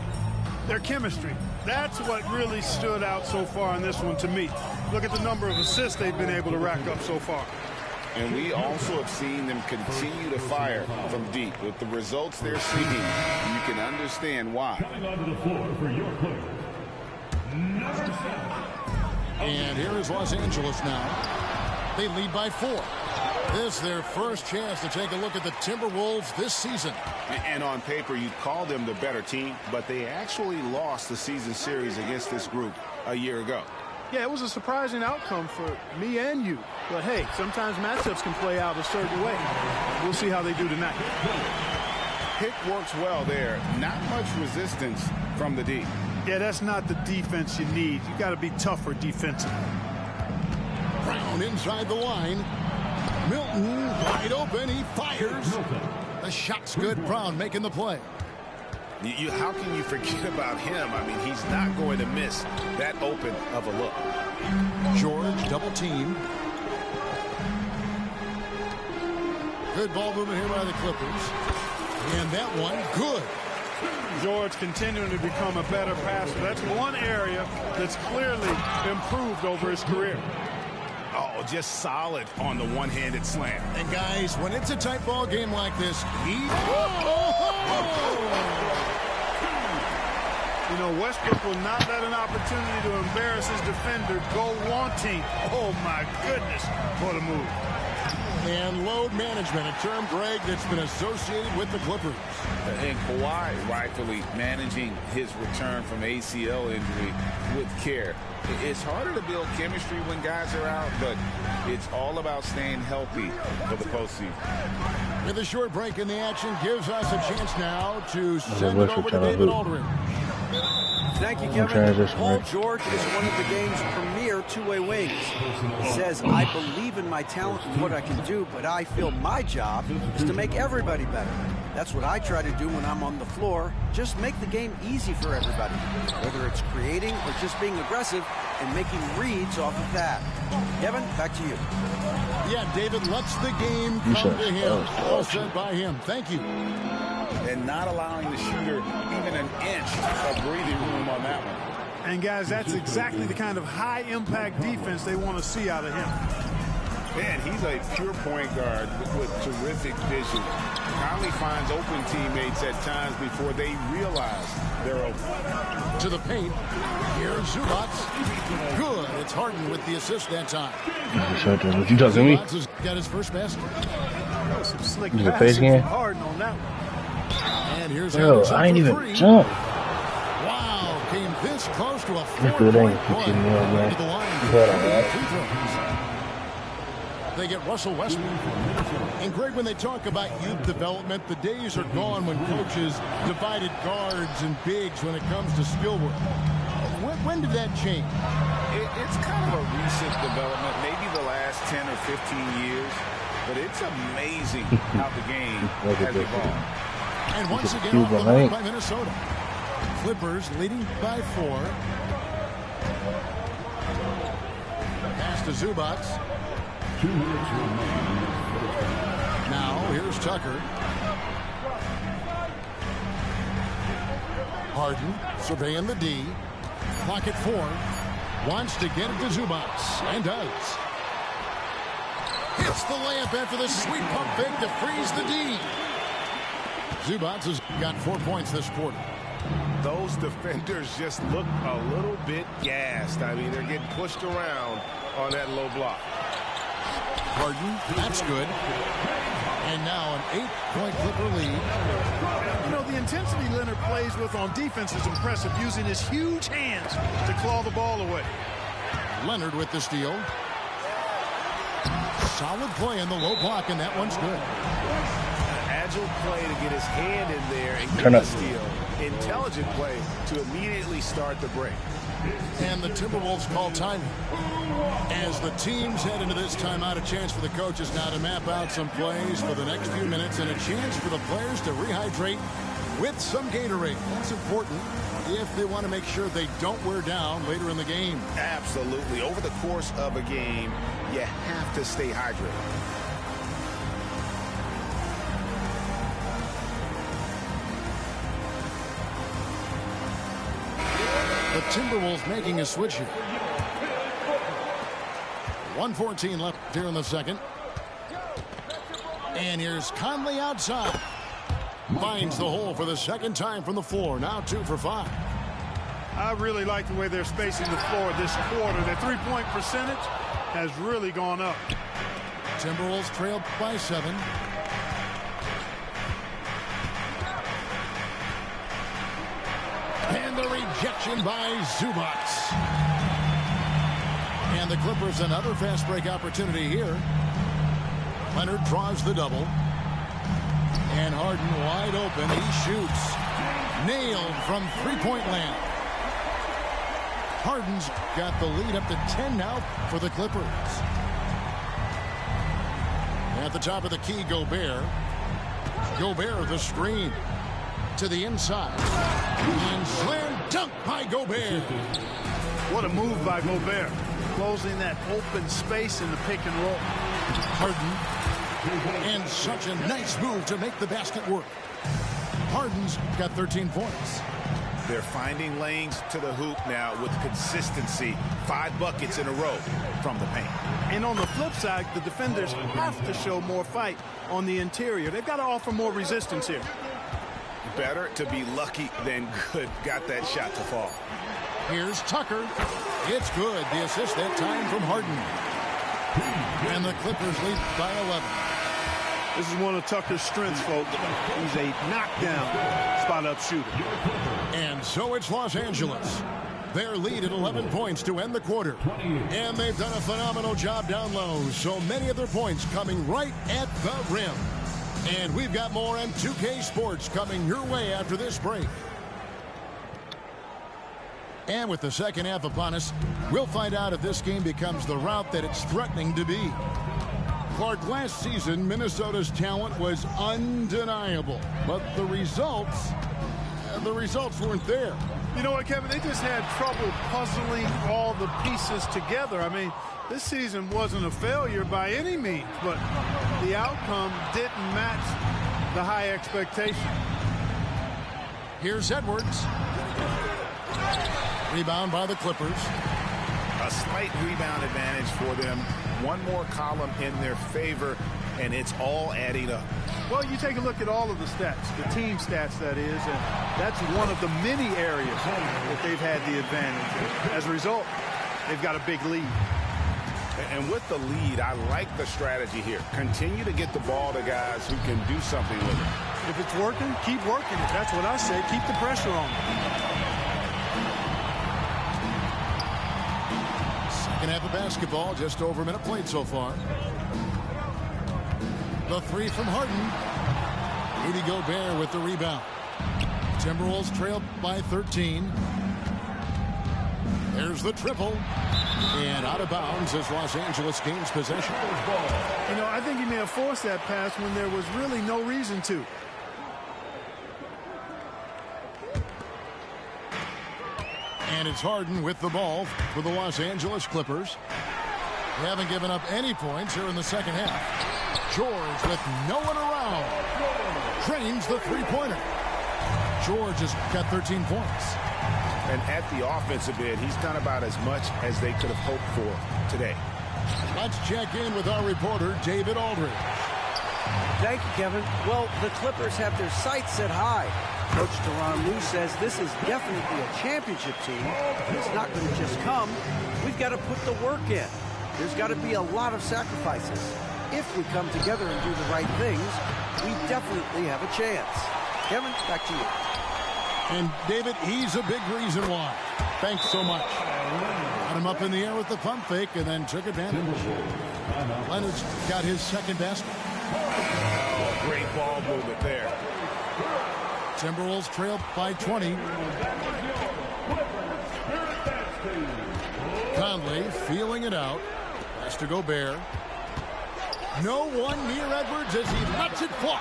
Their chemistry. That's what really stood out so far in this one to me. Look at the number of assists they've been able to rack up so far. And we also have seen them continue to fire from deep. With the results they're seeing, you can understand why. And here is Los Angeles now. They lead by 4. This is their first chance to take a look at the Timberwolves this season. And on paper, you'd call them the better team, but they actually lost the season series against this group a year ago. Yeah, it was a surprising outcome for me and you. But, hey, sometimes matchups can play out a certain way. We'll see how they do tonight. Pick works well there. Not much resistance from the D. Yeah, that's not the defense you need. You got to be tougher defensively. Brown inside the line. Milton wide open. He fires. The shot's good. Brown making the play. How can you forget about him? I mean, he's not going to miss that open of a look. George double team. Good ball movement here by the Clippers. And that one, good. George continuing to become a better passer. That's one area that's clearly improved over his career. Oh, just solid on the one-handed slam. And guys, when it's a tight ball game like this, you know, Westbrook will not let an opportunity to embarrass his defender go wanting. Oh, my goodness, what a move. And load management, a term, Greg, that's been associated with the Clippers. And Kawhi rightfully managing his return from ACL injury with care. It's harder to build chemistry when guys are out, but it's all about staying healthy for the postseason. With a short break in the action, gives us a chance now to send it over to David Aldridge. Thank you, Kevin. Paul George is one of the game's premier two-way wings. He says, I believe in my talent and what I can do, but I feel my job is to make everybody better. That's what I try to do when I'm on the floor. Just make the game easy for everybody, whether it's creating or just being aggressive and making reads off of that. Kevin, back to you. Yeah, David lets the game come to him. Well said by him. Thank you. And not allowing the shooter even an inch of breathing room on that one. And, guys, that's exactly the kind of high-impact defense they want to see out of him. Man, he's a pure point guard with terrific vision. Conley finds open teammates at times before they realize they're open. To the paint. Here's Zubac. Good. It's Harden with the assist that time. What you talking to me? Has got his first basket. Some slick face game? Harden on that one. And here's I ain't even jump. Wow, came this close to a 4-point play. To the line. They get Russell Westbrook. And Greg, when they talk about youth development, the days are gone when coaches divided guards and bigs when it comes to skill work. When did that change? It's kind of a recent development, maybe the last 10 or 15 years. But it's amazing how the game has evolved. And once again, off the line by Minnesota. Clippers leading by 4. Pass to Zubac. Now, here's Tucker. Harden surveying the D. Clock at 4. Wants to get it to Zubac. And does. Hits the layup after the sweet pump fake to freeze the D. Zubac has got 4 points this quarter. Those defenders just look a little bit gassed. I mean, they're getting pushed around on that low block. Harden, that's good. And now an 8-point Clipper lead. You know, the intensity Leonard plays with on defense is impressive, using his huge hands to claw the ball away. Leonard with the steal. Solid play in the low block, and that one's good. Agile play to get his hand in there and get the steal. Intelligent play to immediately start the break. And the Timberwolves call time. As the teams head into this timeout, a chance for the coaches now to map out some plays for the next few minutes and a chance for the players to rehydrate with some Gatorade. That's important if they want to make sure they don't wear down later in the game. Absolutely. Over the course of a game, you have to stay hydrated. The Timberwolves making a switch here. 1:14 left here in the second. And here's Conley outside. Finds the hole for the second time from the floor. Now 2 for 5. I really like the way they're spacing the floor this quarter. Their three-point percentage has really gone up. Timberwolves trailed by 7. And the rejection by Zubac. And the Clippers another fast break opportunity here. Leonard draws the double. And Harden wide open. He shoots. Nailed from three-point land. Harden's got the lead up to 10 now for the Clippers. At the top of the key, Gobert. Gobert the screen. To the inside. And slam dunk by Gobert. What a move by Gobert. Closing that open space in the pick and roll. Harden. And such a nice move to make the basket work. Harden's got 13 points. They're finding lanes to the hoop now with consistency. 5 buckets in a row from the paint. And on the flip side, the defenders have to show more fight on the interior. They've got to offer more resistance here. Better to be lucky than good. Got that shot to fall. Here's Tucker. It's good. The assist that time from Harden. And the Clippers lead by 11. This is one of Tucker's strengths, folks. He's a knockdown spot-up shooter. And so it's Los Angeles. Their lead at 11 points to end the quarter. And they've done a phenomenal job down low. So many of their points coming right at the rim. And we've got more on 2K Sports coming your way after this break. And with the second half upon us, we'll find out if this game becomes the route that it's threatening to be. Clark, last season, Minnesota's talent was undeniable. But the results weren't there. You know what, Kevin? They just had trouble puzzling all the pieces together. I mean, this season wasn't a failure by any means, but the outcome didn't match the high expectation. Here's Edwards. Rebound by the Clippers. A slight rebound advantage for them. One more column in their favor, and it's all adding up. Well, you take a look at all of the stats, the team stats, that is, and that's one of the many areas that they've had the advantage. As a result, they've got a big lead. And with the lead, I like the strategy here. Continue to get the ball to guys who can do something with it. If it's working, keep working it. That's what I say. Keep the pressure on. Second half of basketball, just over a minute played so far. The three from Harden. Rudy Gobert with the rebound. Timberwolves trailed by 13. There's the triple. And out of bounds as Los Angeles gains possession. You know, I think he may have forced that pass when there was really no reason to. And it's Harden with the ball for the Los Angeles Clippers. They haven't given up any points here in the second half. George with no one around. Drains the three-pointer. George has got 13 points. And at the offensive end, he's done about as much as they could have hoped for today. Let's check in with our reporter, David Aldridge. Thank you, Kevin. Well, the Clippers have their sights set high. Coach Tyronn Lue says this is definitely a championship team. It's not going to just come. We've got to put the work in. There's got to be a lot of sacrifices. If we come together and do the right things, we definitely have a chance. Kevin, back to you. And, David, he's a big reason why. Thanks so much. Got him up in the air with the pump fake and then took advantage. Leonard's got his second basket. Great ball movement there. Timberwolves trail by 20. Conley feeling it out. Pass to Gobert. No one near Edwards as he lets it fly.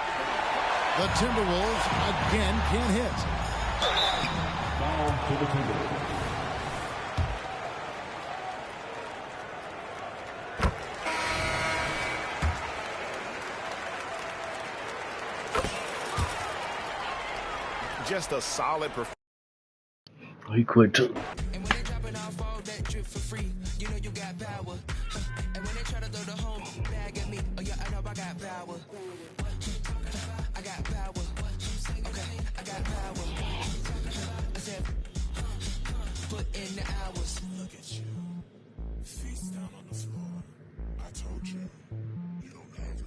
The Timberwolves again can't hit. Foul to the Timberwolves. Just a solid performance. Oh, he quit too. And when they dropping off all that drip for free, you know you got power. And when they try to throw the whole bag at me, oh yeah, I know I got got power. I got power. Okay, I got power. I said, put in the hours. Look at you. Feet down on the floor. I told you. You don't have it.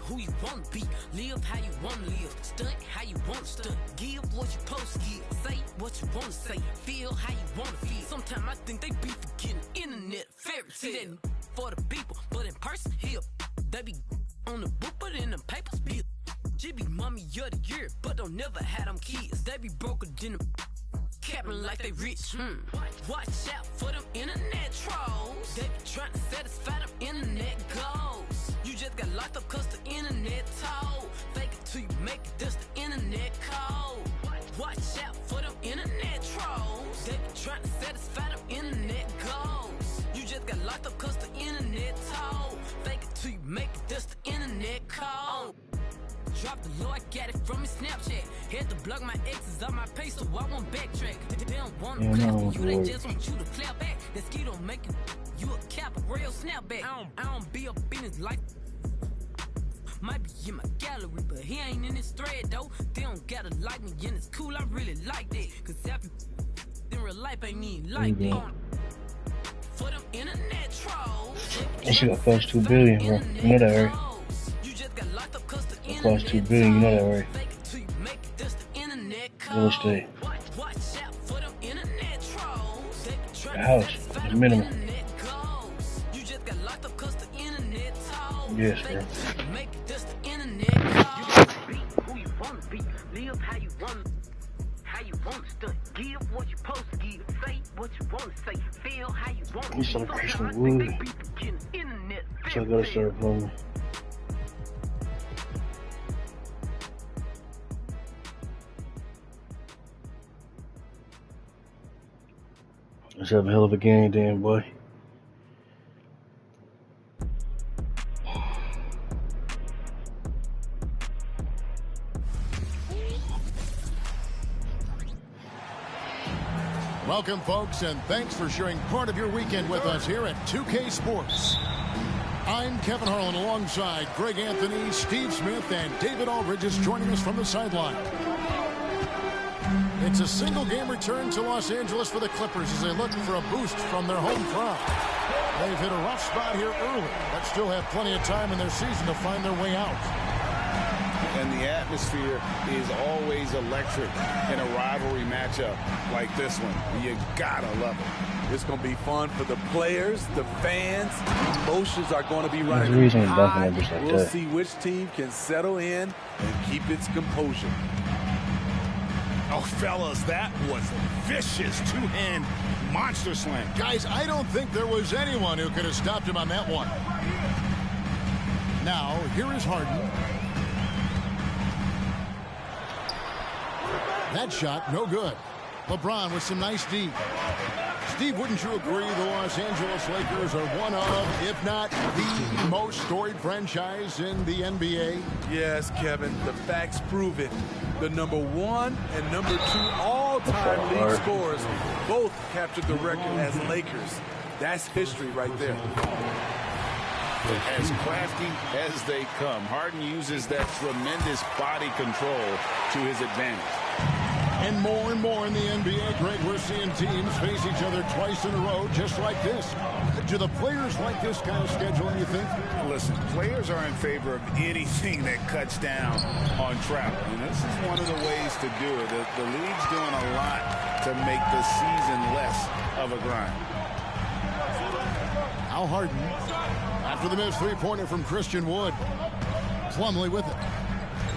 Who you wanna be, live how you wanna live, stunt how you wanna stunt, give what you supposed to give, say what you wanna say, feel how you wanna feel. Sometimes I think they be forgetting internet fairy tale for the people, but in person here, they be on the book, but in the papers be. She be mommy of the year, but don't never have them kids. They be broker than them, capping like they rich. Watch out for them internet trolls. They be trying to satisfy them internet goals. You just got locked up cause the internet told. Fake it till you make it, that's the internet code. Watch out for them internet trolls. They be trying to satisfy them internet goals. You just got locked up cause the internet told. Fake it till you make it, that's the internet code. Drop the low, I got it from his Snapchat. Had to block my exes on my page so I won't backtrack. They don't want to clap for you, they just want you to clap back. That ski don't make you a cap, a real snapback. I don't be up in his life. Might be in my gallery, but he ain't in this thread though. They don't gotta like me, and it's cool, I really like that. Cause after in real life ain't even like that. For them internet trolls. That shit got plus 2 billion, bro. You know that, right? Plus 2 billion, you know that, right? Real estate. The house is minimum. Yes, bro. Live how you want, stunt, give what you supposed to give, say what you want to say, feel how you want to. Need some Christian Wood. So I gotta start playing. Let's have a hell of a game, damn boy. Welcome, folks, and thanks for sharing part of your weekend with us here at 2K Sports. I'm Kevin Harlan alongside Greg Anthony, Steve Smith, and David Aldridge is joining us from the sideline. It's a single-game return to Los Angeles for the Clippers as they look for a boost from their home crowd. They've hit a rough spot here early, but still have plenty of time in their season to find their way out. And the atmosphere is always electric in a rivalry matchup like this one. You gotta love it. It's going to be fun for the players, the fans. Emotions are going to be running high. We'll see which team can settle in and keep its composure. Oh, fellas, that was a vicious two-hand monster slam. Guys, I don't think there was anyone who could have stopped him on that one. Now, here is Harden. That shot, no good. LeBron with some nice D. Steve, wouldn't you agree the Los Angeles Lakers are one of, if not the most storied franchise in the NBA? Yes, Kevin. The facts prove it. The #1 and #2 all-time league scorers both captured the record as Lakers. That's history right there. As crafty as they come, Harden uses that tremendous body control to his advantage. And more in the NBA, Greg, we're seeing teams face each other twice in a row just like this. Do the players like this kind of scheduling, you think? Listen, players are in favor of anything that cuts down on travel. And this is one of the ways to do it. The league's doing a lot to make the season less of a grind. Al Harden, after the missed three-pointer from Christian Wood. Plumlee with it.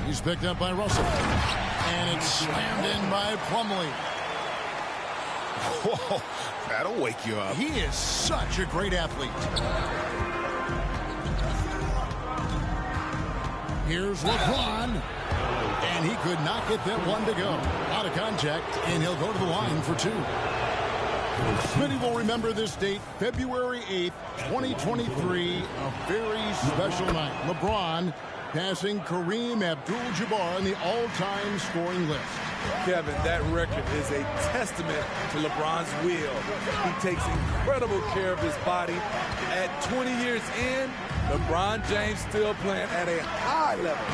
He's picked up by Russell. And it's slammed in by Plumlee. Whoa, that'll wake you up. He is such a great athlete. Here's LeBron. And he could not get that one to go. Out of contact, and he'll go to the line for 2. Many will remember this date, February 8th, 2023, a very special night. LeBron passing Kareem Abdul-Jabbar on the all-time scoring list. Kevin, that record is a testament to LeBron's will. He takes incredible care of his body. At 20 years in, LeBron James still playing at a high level.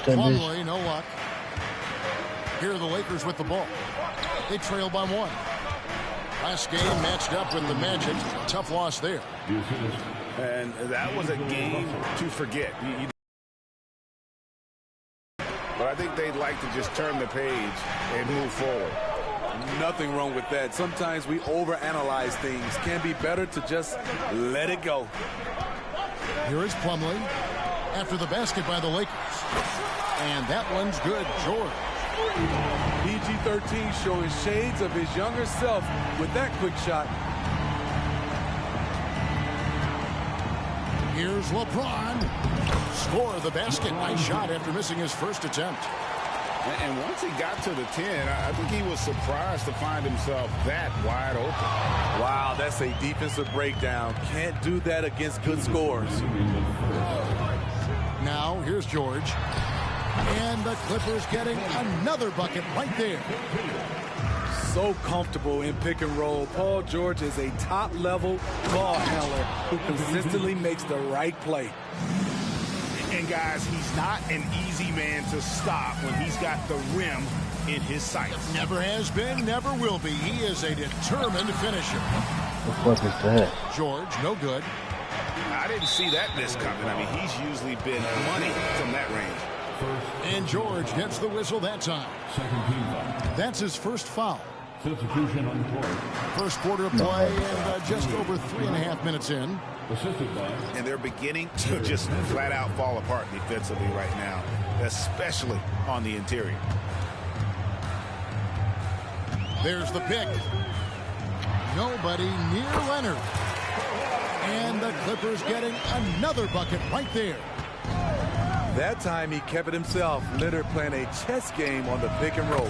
Plumlee, no luck. Here are the Lakers with the ball. They trail by 1. Last game matched up with the Magic. Tough loss there. And that was a game to forget. But I think they'd like to just turn the page and move forward. Nothing wrong with that. Sometimes we overanalyze things. Can be better to just let it go. Here is Plumlee after the basket by the Lakers. And that one's good. George. PG-13 showing shades of his younger self with that quick shot. Here's LeBron. Score the basket. Nice shot after missing his first attempt. And once he got to the 10, I think he was surprised to find himself that wide open. Wow, that's a defensive breakdown. Can't do that against good scores. Now, here's George. And the Clippers getting another bucket right there. So comfortable in pick and roll. Paul George is a top-level ball handler who consistently makes the right play. And, guys, he's not an easy man to stop when he's got the rim in his sights. Never has been, never will be. He is a determined finisher. What the fuck is that? George, no good. I didn't see that miss coming. I mean, he's usually been money from that range. And George gets the whistle that time. That's his first foul. Substitution on the court. First quarter of play and just over 3.5 minutes in. And they're beginning to just flat out fall apart defensively right now, especially on the interior. There's the pick. Nobody near Leonard. And the Clippers getting another bucket right there. That time he kept it himself. Leonard playing a chess game on the pick and roll.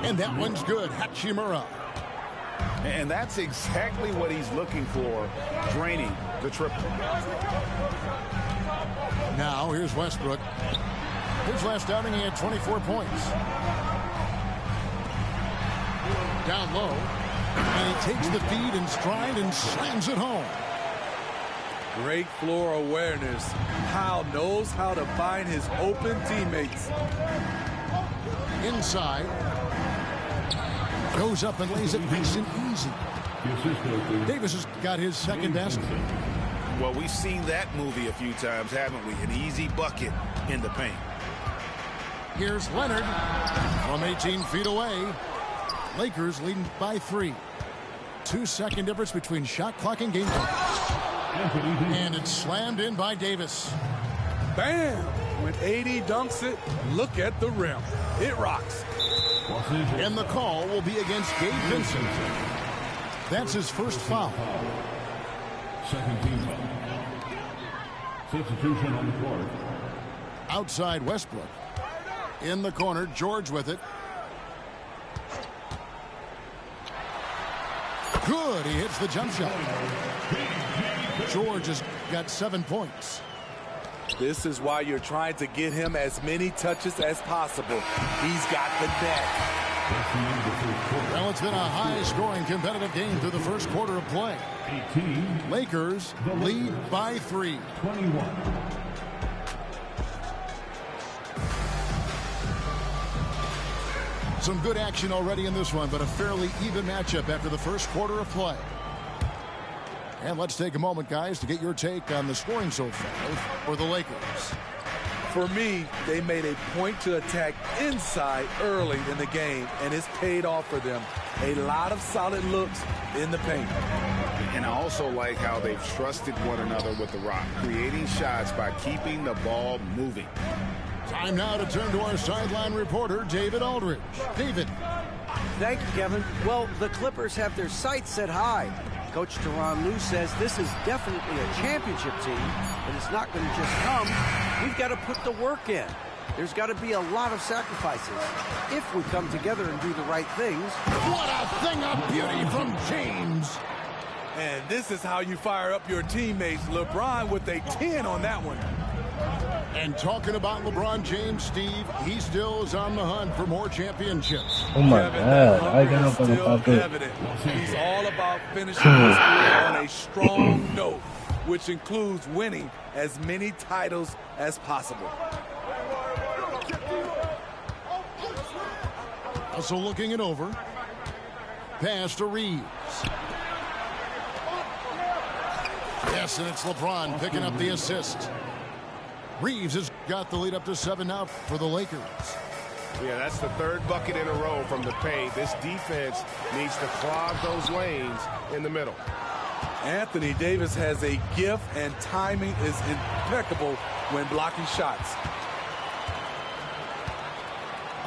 And that one's good. Hachimura. And that's exactly what he's looking for, draining the triple. Now here's Westbrook. His last outing he had 24 points. Down low. And he takes the feed in stride and slams it home. Great floor awareness. Powell knows how to find his open teammates. Inside. Goes up and lays it nice and easy. Davis has got his second basket. Well, we've seen that movie a few times, haven't we? An easy bucket in the paint. Here's Leonard from 18 feet away. Lakers leading by 3. 2-second difference between shot clock and game time. And it's slammed in by Davis. Bam! When AD dunks it, look at the rim. It rocks. And the call will be against Gabe Vincent. That's his first foul. Second team foul. Substitution on the court. Outside Westbrook. In the corner, George with it. Good, he hits the jump shot. George has got 7 points. This is why you're trying to get him as many touches as possible. He's got the net. Well, it's been a high-scoring competitive game through the first quarter of play. 18. Lakers lead by 3. 21. Some good action already in this one, but a fairly even matchup after the first quarter of play. And let's take a moment, guys, to get your take on the scoring so far for the Lakers. For me, they made a point to attack inside early in the game, and it's paid off for them. A lot of solid looks in the paint. And I also like how they've trusted one another with the rock, creating shots by keeping the ball moving. Time now to turn to our sideline reporter, David Aldridge. David. Thank you, Kevin. Well, the Clippers have their sights set high. Coach Tyronn Lue says this is definitely a championship team, but it's not going to just come. We've got to put the work in. There's got to be a lot of sacrifices if we come together and do the right things. What a thing of beauty from James. And this is how you fire up your teammates. LeBron with a 10 on that one. And talking about LeBron James, Steve, he still is on the hunt for more championships. Oh my God, I got up on the top evident. He's all about finishing his career on a strong note, which includes winning as many titles as possible. Also looking it over. Pass to Reeves. Yes, and it's LeBron picking up the assist. Reeves has got the lead up to 7 now for the Lakers. Yeah, that's the third bucket in a row from the paint. This defense needs to clog those lanes in the middle. Anthony Davis has a gift, and timing is impeccable when blocking shots.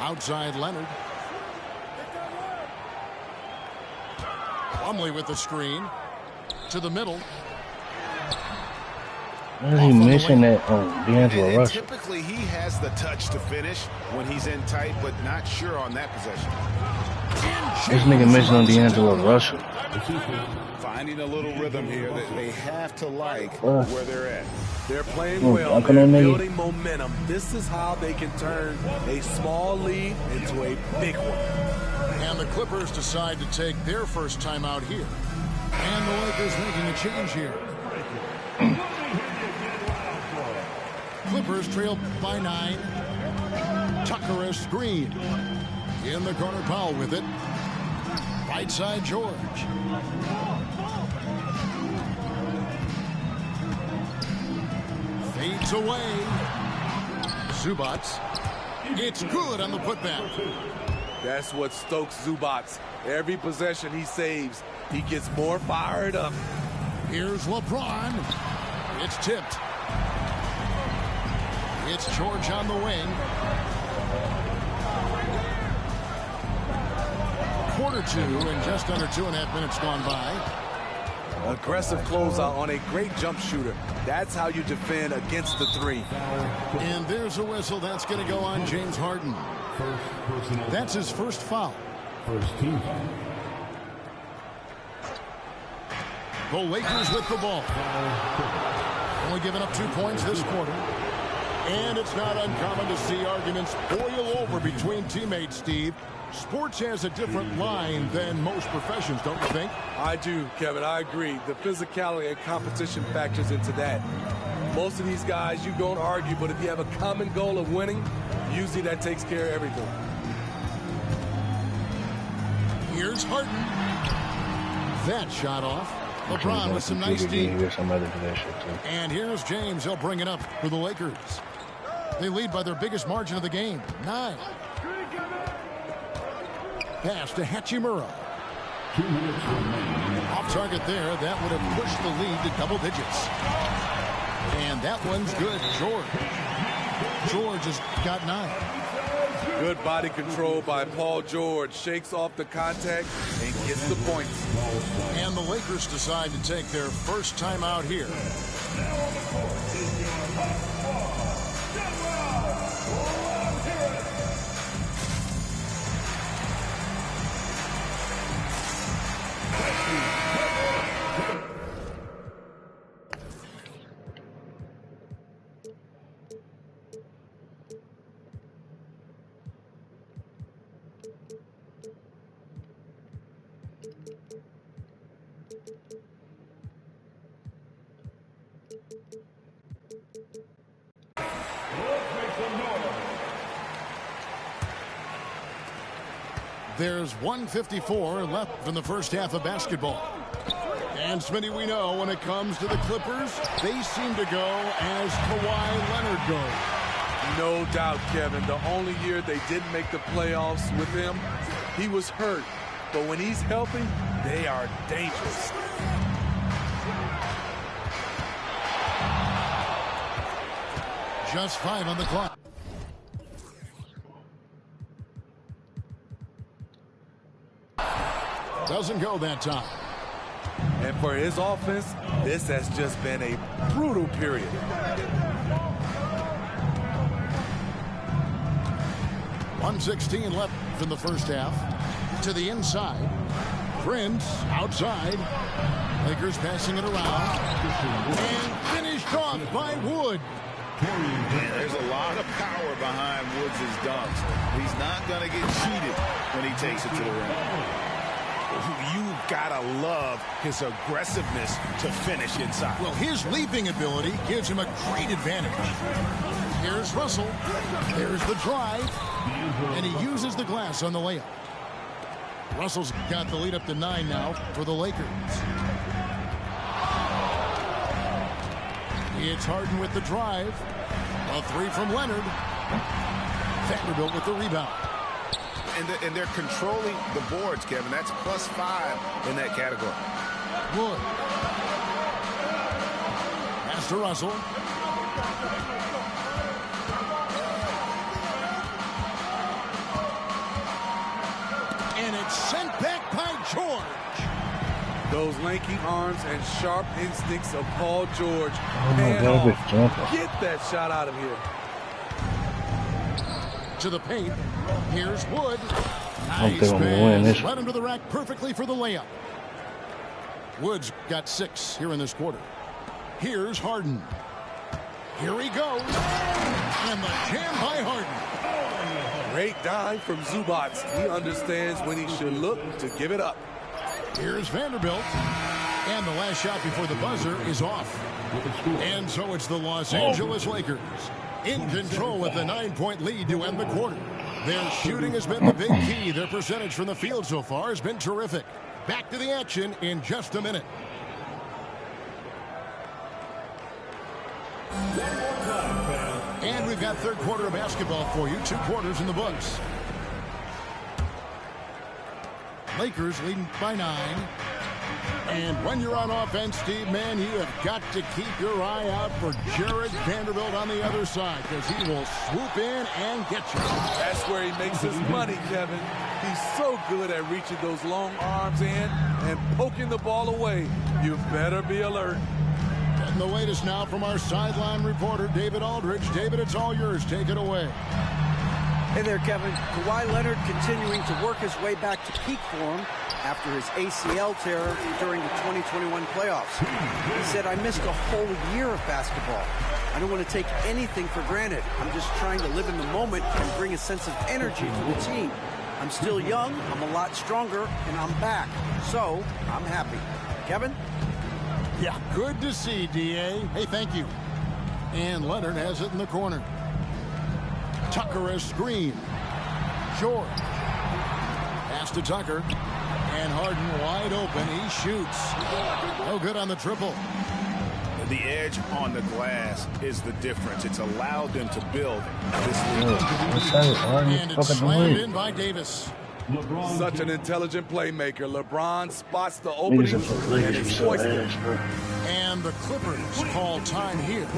Outside Leonard. Plumlee with the screen. To the middle. Why is he missing that D'Angelo Russell? Typically, he has the touch to finish when he's in tight, but not sure on that possession. This nigga missing on D'Angelo Russell. Finding a little rhythm here that they have to like where they're at. They're playing well. They're building momentum. This is how they can turn a small lead into a big one. And the Clippers decide to take their first time out here. And the Lakers making a change here. Clippers trail by 9. Tucker a screen. In the corner, Powell with it. Right side, George. Fades away. Zubac. It's good on the putback. That's what stokes Zubac. Every possession he saves, he gets more fired up. Here's LeBron. It's tipped. It's George on the wing. Quarter 2 and just under 2.5 minutes gone by. Aggressive closeout on a great jump shooter. That's how you defend against the 3. And there's a whistle. That's going to go on James Harden. That's his first foul. First team foul. The Lakers with the ball. Only giving up 2 points this quarter. And it's not uncommon to see arguments boil over between teammates, Steve. Sports has a different line than most professions, don't you think? I do, Kevin. I agree. The physicality and competition factors into that. Most of these guys, you don't argue, but if you have a common goal of winning, usually that takes care of everything. Here's Harden. That shot off. LeBron with some nice deep. And here's James. He'll bring it up for the Lakers. They lead by their biggest margin of the game, 9. Pass to Hachimura. 2 minutes remaining. Off target there. That would have pushed the lead to double digits. And that one's good. George has got 9. Good body control by Paul George. Shakes off the contact and gets the points. And the Lakers decide to take their first time out here. There's 1:54 left in the first half of basketball. And Smitty, we know when it comes to the Clippers, they seem to go as Kawhi Leonard goes. No doubt, Kevin. The only year they didn't make the playoffs with him, he was hurt. But when he's healthy, they are dangerous. Just 5 on the clock. Doesn't go that time. And for his offense, this has just been a brutal period. .116 left in the first half. To the inside. Prince outside. Lakers passing it around. And finished off by Wood. There's a lot of power behind Woods' dunks. He's not going to get cheated when he takes it to the rim. You've got to love his aggressiveness to finish inside. Well, his leaping ability gives him a great advantage. Here's Russell. There's the drive. And he uses the glass on the layup. Russell's got the lead up to 9 now for the Lakers. It's Harden with the drive. A 3 from Leonard. Vanderbilt with the rebound. And they're controlling the boards, Kevin. That's +5 in that category. Wood. Pass to Russell. And it's sent back by George. Those lanky arms and sharp instincts of Paul George. Oh my God, Get that shot out of here. To the paint. Here's Wood. I don't think I'm going to win this. Right under the rack perfectly for the layup. Woods got 6 here in this quarter. Here's Harden. Here he goes. And the jam by Harden. Great dive from Zubac. He understands when he should look to give it up. Here's Vanderbilt. And the last shot before the buzzer is off. And so it's the Los Angeles Lakers in control with a 9-point lead to end the quarter. Their shooting has been the big key. Their percentage from the field so far has been terrific. Back to the action in just a minute. And we've got third quarter of basketball for you. 2 quarters in the books. Lakers leading by 9. And when you're on offense, Steve, man, you have got to keep your eye out for Jared Vanderbilt on the other side, because he will swoop in and get you. That's where he makes his money, Kevin. He's so good at reaching those long arms in and poking the ball away. You better be alert. And the latest now from our sideline reporter, David Aldridge. David, it's all yours. Take it away. Hey there, Kevin. Kawhi Leonard continuing to work his way back to peak form after his ACL tear during the 2021 playoffs. He said, I missed a whole year of basketball. I don't want to take anything for granted. I'm just trying to live in the moment and bring a sense of energy to the team. I'm still young, I'm a lot stronger, and I'm back. So, I'm happy. Kevin? Yeah, good to see, D.A. Hey, thank you. And Leonard has it in the corner. Tucker has screen. George. Pass to Tucker. And Harden wide open. He shoots. No good on the triple. The edge on the glass is the difference. It's allowed them to build this lead. And it's slammed in by Davis. Such an intelligent playmaker. LeBron spots the opening and exploits it. And the Clippers call time here.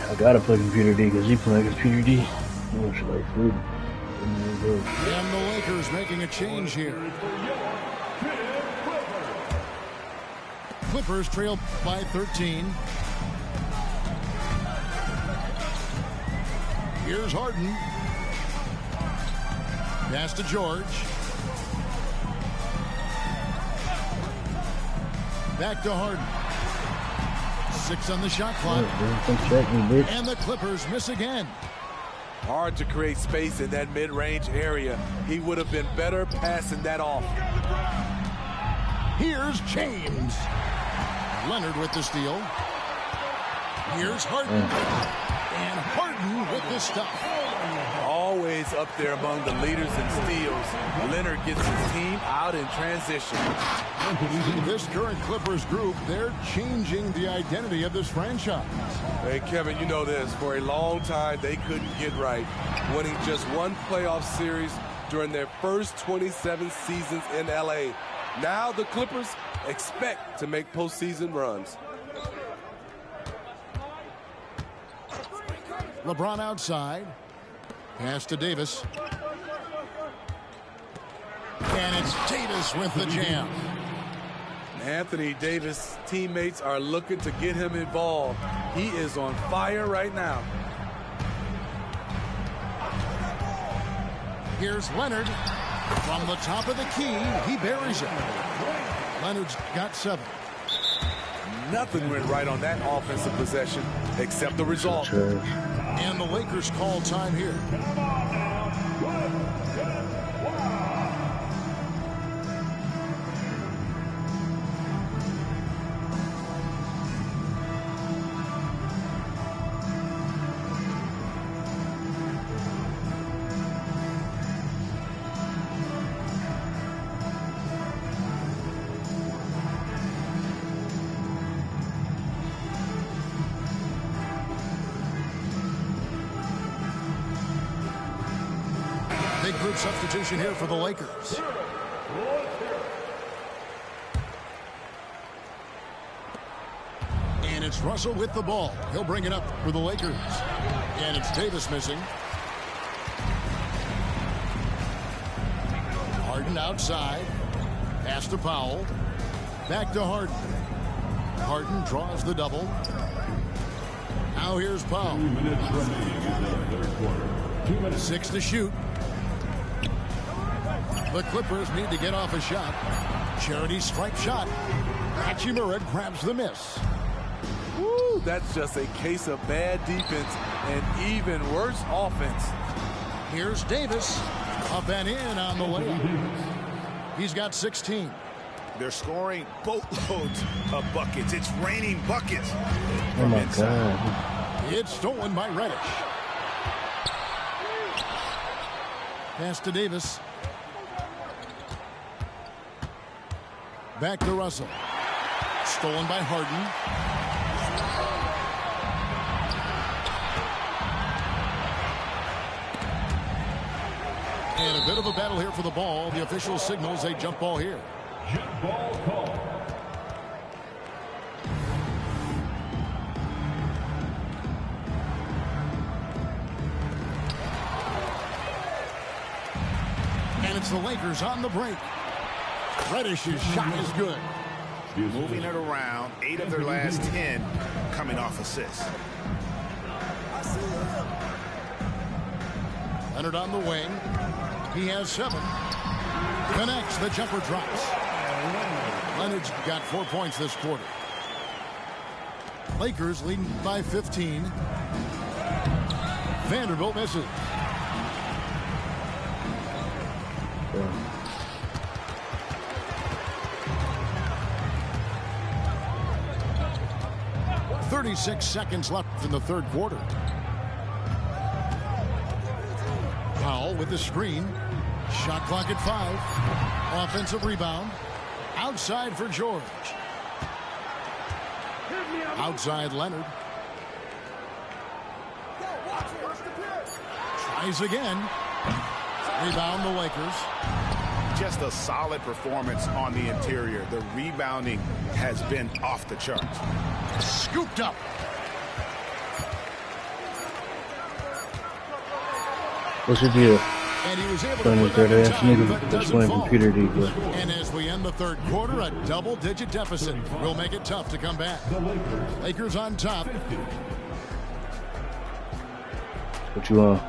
I gotta play Computer D because he playing Computer D. Oh, should I food? And the Lakers making a change here. Clippers trail by 13. Here's Harden. Pass to George. Back to Harden. 6 on the shot clock. And the Clippers miss again. Hard to create space in that mid-range area. He would have been better passing that off. Here's James. Leonard with the steal. Here's Harden. And Harden with the stop. Always up there among the leaders in steals. Leonard gets his team out in transition. This current Clippers group, they're changing the identity of this franchise. Hey, Kevin, you know this. For a long time, they couldn't get right. Winning just one playoff series during their first 27 seasons in L.A. Now the Clippers expect to make postseason runs. LeBron outside. Pass to Davis. And it's Davis with the jam. Anthony Davis' teammates are looking to get him involved. He is on fire right now. Here's Leonard. From the top of the key, he buries it. Leonard's got 7. Nothing went right on that offensive possession except the result. And the Lakers call time here. Big group substitution here for the Lakers. And it's Russell with the ball. He'll bring it up for the Lakers. And it's Davis missing. Harden outside. Pass to Powell. Back to Harden. Harden draws the double. Now here's Powell. 2 minutes remaining in the third quarter. 2 minutes. 6 to shoot. The Clippers need to get off a shot. Charity stripe shot. Hachimura grabs the miss. Woo, that's just a case of bad defense and even worse offense. Here's Davis. Up and in on the layup. He's got 16. They're scoring boatloads of buckets. It's raining buckets. Oh, my God. It's stolen by Reddish. Pass to Davis. Back to Russell. Stolen by Harden. And a bit of a battle here for the ball. The official signals a jump ball here. Jump ball call. And it's the Lakers on the break. Reddish's shot is good. Moving it around. 8 of their last 10 coming off assists. Leonard on the wing. He has 7. Connects. The jumper drops. Leonard's got 4 points this quarter. Lakers leading by 15. Vanderbilt misses. 36 seconds left in the third quarter. Powell with the screen. Shot clock at 5. Offensive rebound. Outside for George. Outside Leonard. Tries again. Rebound the Lakers. Just a solid performance on the interior. The rebounding has been off the charts. Scooped up. What's your deal? And he was able to put that in time, but doesn't fall. Computer deal. And as we end the third quarter, a double-digit deficit will make it tough to come back. Lakers on top. What you want?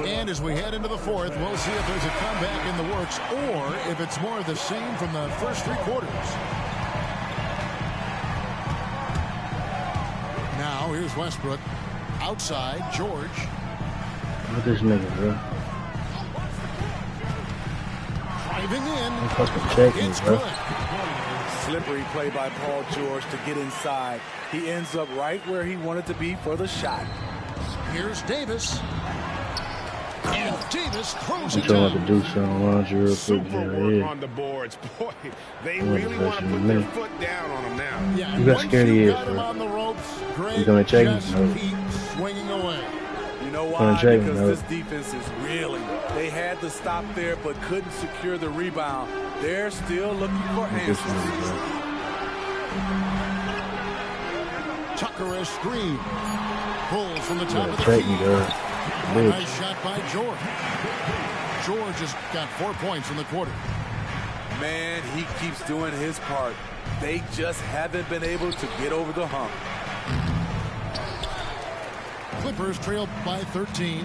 And as we head into the fourth, we'll see if there's a comeback in the works or if it's more of the same from the first 3 quarters. Now, here's Westbrook. Outside, George. Look at this nigga, bro. Driving in. I'm fucking checking, It's bro. good. Slippery play by Paul George to get inside. He ends up right where he wanted to be for the shot. Here's Davis. And Davis throws I'm it trying to down. do some laundry real quick. Super work on the boards. Boy, they really want to put their foot down on them now. Yeah, You got once scared you he is, got him bro. on the ropes, Greg You gonna check him? just No. keeps swinging away. You know Gonna why? check, Because no. this defense is reeling. They had to stop there but couldn't secure the rebound. They're still looking for This answers. nigga, bro. Tucker a screen. Pulls from the top Yeah, of the check key. me, bro. Bitch. Nice shot by George. George has got 4 points in the quarter. Man, he keeps doing his part. They just haven't been able to get over the hump. Clippers trail by 13.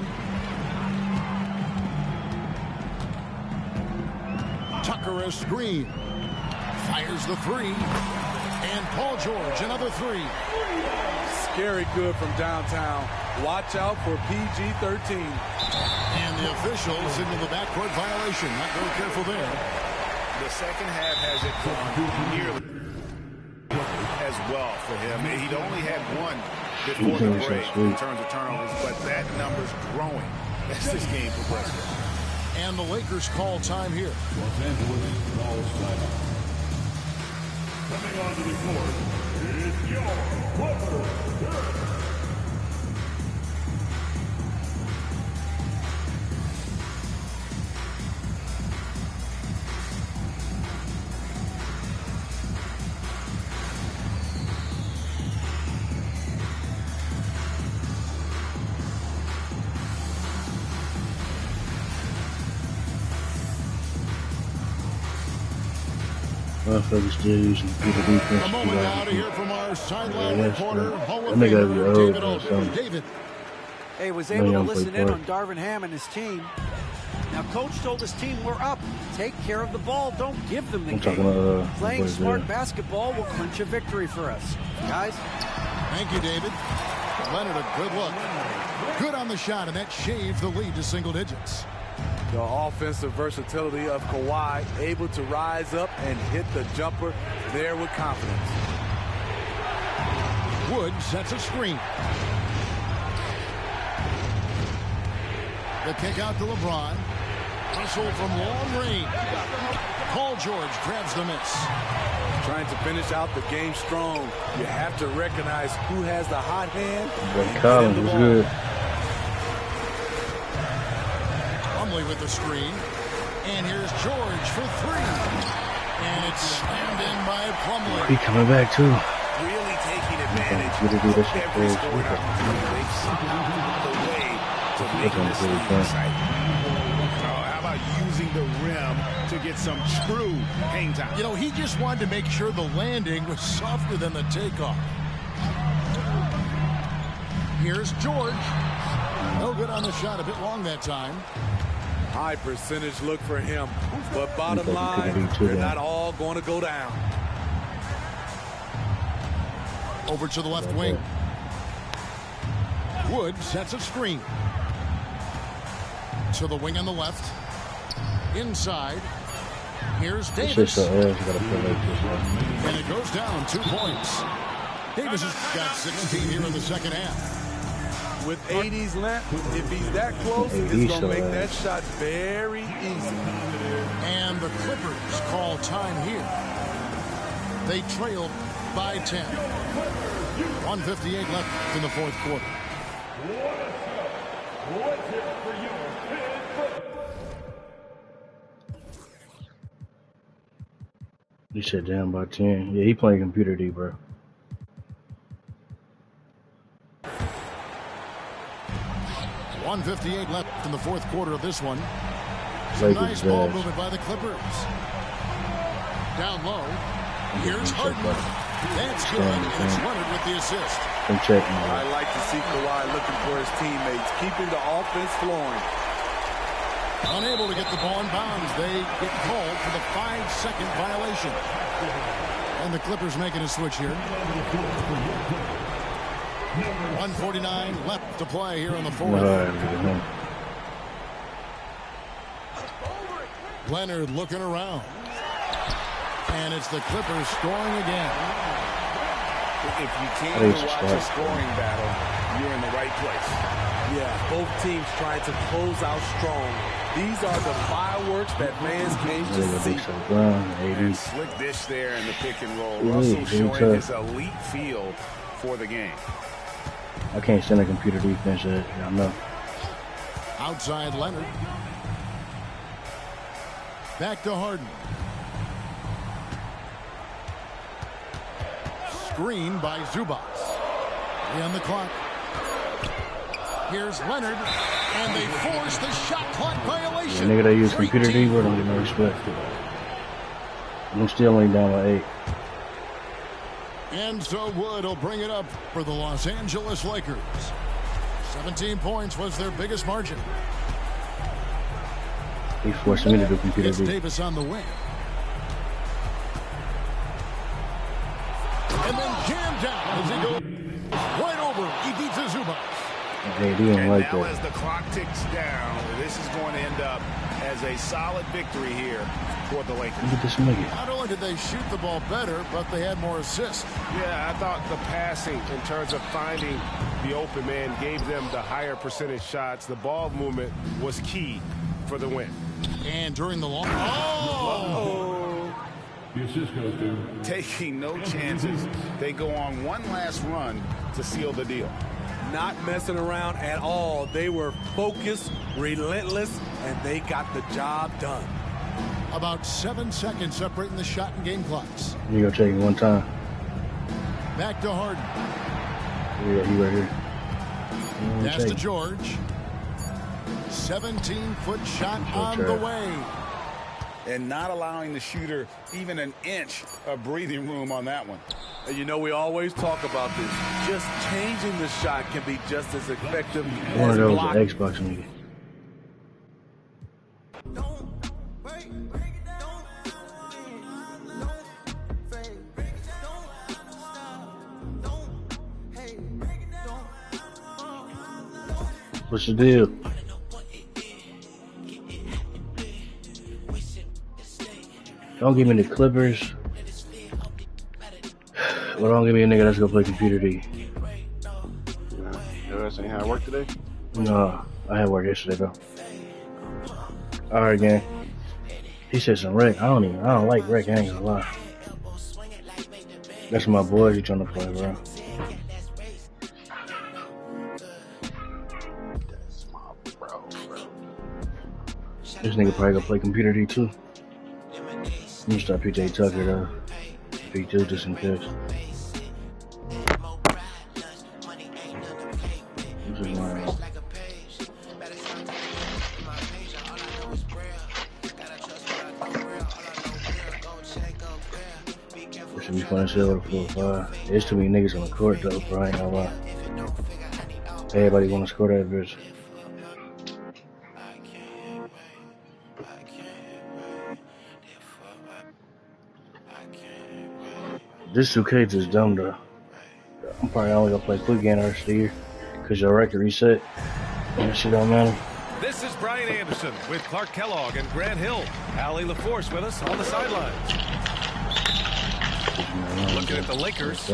Tucker a screen. Fires the three. And Paul George, another three. Scary good from downtown. Watch out for PG-13. And the officials signal the backcourt violation. Not very careful there. The second half hasn't gone nearly as well for him. He'd only had one before the break in terms of turnovers, but that number's growing as this game progresses. And the Lakers call time here. Los Angeles calls time. Coming onto the court is your Clippers. Motherfuckers still using people defense. A moment now to hear from our sideline reporter, Hall of That nigga be Famer old David or Aldridge. something. David. Hey, was able to listen in on Darvin Ham and his team. Now, Coach told his team, we're up. Take care of the ball. Don't give them the game. Playing smart basketball will clinch a victory for us. Guys? Thank you, David. Leonard, a good look. Good on the shot, and that shaved the lead to single digits. The offensive versatility of Kawhi, able to rise up and hit the jumper there with confidence. Wood sets a screen. The kick out to LeBron. Hustle from long range. Paul George grabs the miss. Trying to finish out the game strong. You have to recognize who has the hot hand. But Collins was good. With the screen, and here's George for three, and it's slammed in by Plumlee. He coming back too. Really taking advantage of every scoring opportunity. They've somehow found a way to make this league exciting. How about using the rim to get some true hang time? You know, he just wanted to make sure the landing was softer than the takeoff. Here's George. No good on the shot, a bit long that time. High percentage look for him, but bottom line, they're not all going to go down. Over to the left wing. Wood sets a screen. To the wing on the left. Inside. Here's Davis. And it goes down 2 points. Davis has got 16 here in the second half. With 80's length, if he's that close, it's going to make that shot very easy. And the Clippers call time here. They trail by 10. 1:58 left in the fourth quarter. He said down by 10. Yeah, he playing computer D, bro. .158 left in the fourth quarter of this one. Nice ball movement by the Clippers. Down low. Here's Harden. That's good. And it's Leonard with the assist. I like to see Kawhi looking for his teammates, keeping the offense flowing. Unable to get the ball in bounds. They get called for the 5-second violation. And the Clippers making a switch here. 1:49 left to play here in the fourth. Leonard looking around. And it's the Clippers scoring again. If you came to watch a scoring battle, you're in the right place. Yeah, both teams trying to close out strong. These are the fireworks that fans came to see. And slick dish there in the pick and roll. Russell showing his elite feel for the game. I can't stand a computer defense. I know. Outside Leonard. Back to Harden. Screen by Zubac. On the clock. Here's Leonard, and they force the shot clock violation. The nigga that use computer D, we're gonna get no respect. I'm still only down by 8. And so Wood will bring it up for the Los Angeles Lakers. 17 points was their biggest margin. He forced me to do computer D. Davis on the wing. And then jammed down as he goes right over Ivica Zubac. Hey, he didn't like now that. As the clock ticks down, this is going to end up as a solid victory here for the Lakers. Look at this nigga. Not only did they shoot the ball better, but they had more assists. Yeah, I thought the passing in terms of finding the open man gave them the higher percentage shots. The ball movement was key for the win. And during the long... The assist goes to Taking no chances. They go on one last run to seal the deal. Not messing around at all. They were focused, relentless, and they got the job done. About 7 seconds separating the shot and game clocks. You go check it one time. Back to Harden. Yeah, he right here. Pass to George. 17-foot shot on the way. And not allowing the shooter even an inch of breathing room on that one. You know, we always talk about this. Just changing the shot can be just as effective One as of those blocking. Xbox nigga. What's the deal? Don't give me the Clippers. Well, don't give me a nigga that's gonna play computer D. You guys ain't had work today? No, I had work yesterday though. Alright, gang. He said some rec. I don't like rec, I ain't gonna lie. That's my boys you trying to play, bro. This nigga probably gonna play computer D too. I'm gonna start PJ Tucker though. If he do, just in case. This is mine. This should be fun as hell with a 4-5. There's too many niggas on the court though, bro. I ain't gonna lie. Everybody wanna score that bitch. This 2K is dumb though. I'm probably only gonna play quick game the rest of the year because your record reset. And that shit don't matter. This is Brian Anderson with Clark Kellogg and Grant Hill. Allie LaForce with us on the sidelines. Looking at the Lakers.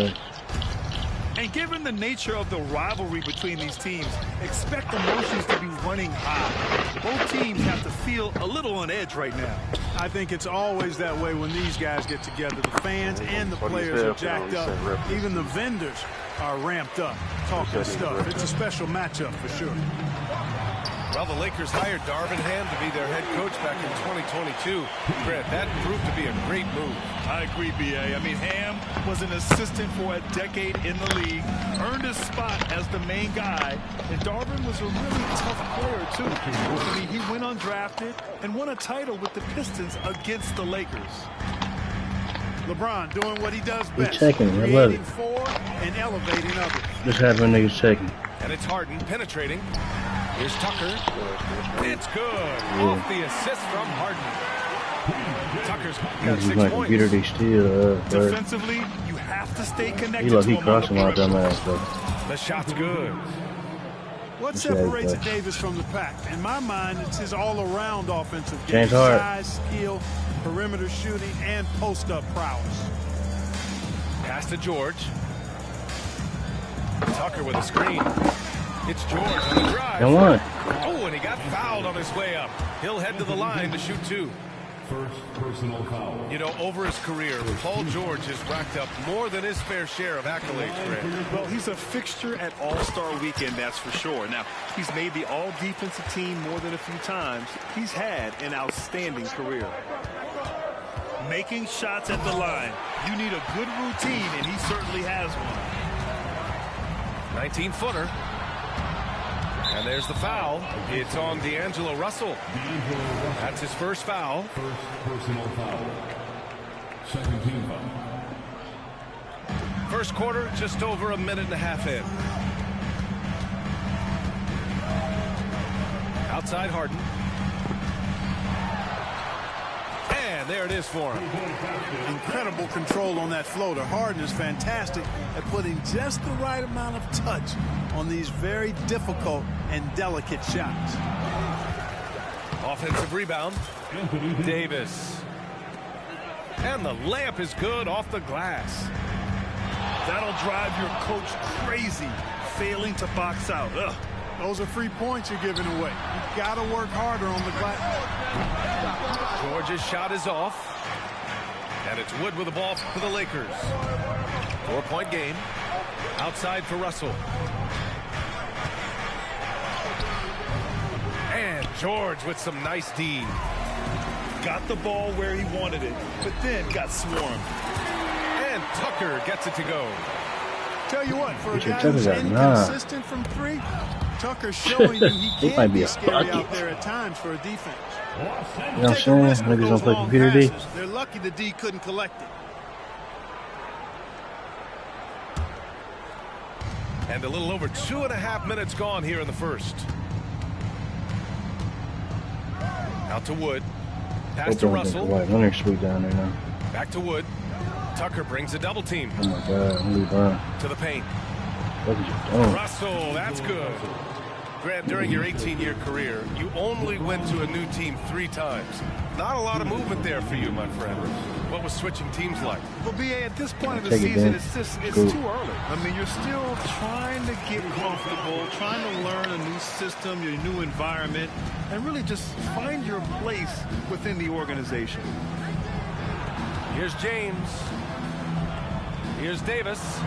And given the nature of the rivalry between these teams, expect emotions to be running high. Both teams have to feel a little on edge right now. I think it's always that way when these guys get together. The fans and the players are jacked up. Even the vendors are ramped up, talking stuff. It's a special matchup for sure. Well, the Lakers hired Darvin Ham to be their head coach back in 2022. Grant, that proved to be a great move. I agree, B.A. I mean, Ham was an assistant for a decade in the league, earned his spot as the main guy, and Darvin was a really tough player, too. I mean, he went undrafted and won a title with the Pistons against the Lakers. LeBron doing what he does best, checking, I love it. creating for and elevating others. Just having niggas checking. And it's Harden penetrating. Here's Tucker. It's good. Yeah. Off the assist from Harden. Tucker's got He's 6 like points. computer D still. Defensively, you have to stay connected He look, to he him on the crossing out that perimeter. ass though. The shot's good. What That's separates right, Davis from the pack? In my mind, it's his all-around offensive game. James Harden. Size, skill, perimeter shooting, and post-up prowess. Pass to George. Tucker with a screen. It's George on the drive. Come on. Oh, and he got fouled on his way up. He'll head to the line to shoot 2. first personal foul. You know, over his career, Paul George has racked up more than his fair share of accolades, Grant. Well, he's a fixture at All-Star Weekend, that's for sure. Now, he's made the all-defensive team more than a few times. He's had an outstanding career. Making shots at the line. You need a good routine, and he certainly has one. 19-footer. And there's the foul. It's on D'Angelo Russell. That's his first foul. First personal foul. Second team foul. First quarter, just over a minute and a half in. Outside Harden. And there it is for him. Incredible control on that floater. Harden is fantastic at putting just the right amount of touch on these very difficult and delicate shots. Offensive rebound. Davis. And the layup is good off the glass. That'll drive your coach crazy, failing to box out. Ugh. Those are free points you're giving away. You've got to work harder on the glass. George's shot is off. And it's Wood with the ball for the Lakers. 4-point game. Outside for Russell. And George with some nice D. Got the ball where he wanted it, but then got swarmed. And Tucker gets it to go. Tell you what, for a guy who's inconsistent from three, Tucker's showing you he can be scary out there at times for a defense. You know what I'm saying? Niggas don't play computer D. They're lucky the D couldn't collect it. And a little over 2.5 minutes gone here in the first. Out to Wood. Pass to Russell. Down there now. Back to Wood. Tucker brings a double team. Oh my God, to the paint. What did you do? Russell, that's good. Grant, during your 18-year career, you only went to a new team 3 times. Not a lot of movement there for you, my friend. What was switching teams like? Well, BA, at this point of the season, it's too early. I mean, you're still trying to get comfortable, trying to learn a new system, your new environment, and really just find your place within the organization. Here's James. Here's Davis.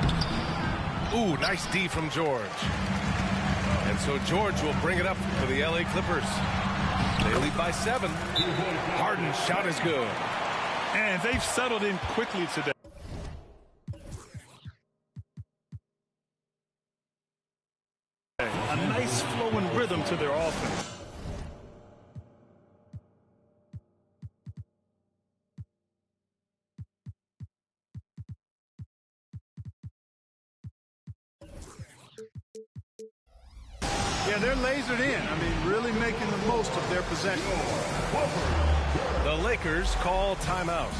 Ooh, nice D from George. And so George will bring it up for the LA Clippers. They lead by 7. Harden's shot is good. And they've settled in quickly today. A nice flowing rhythm to their offense. Yeah, they're lasered in. I mean, really making the most of their possession. The Lakers call timeout.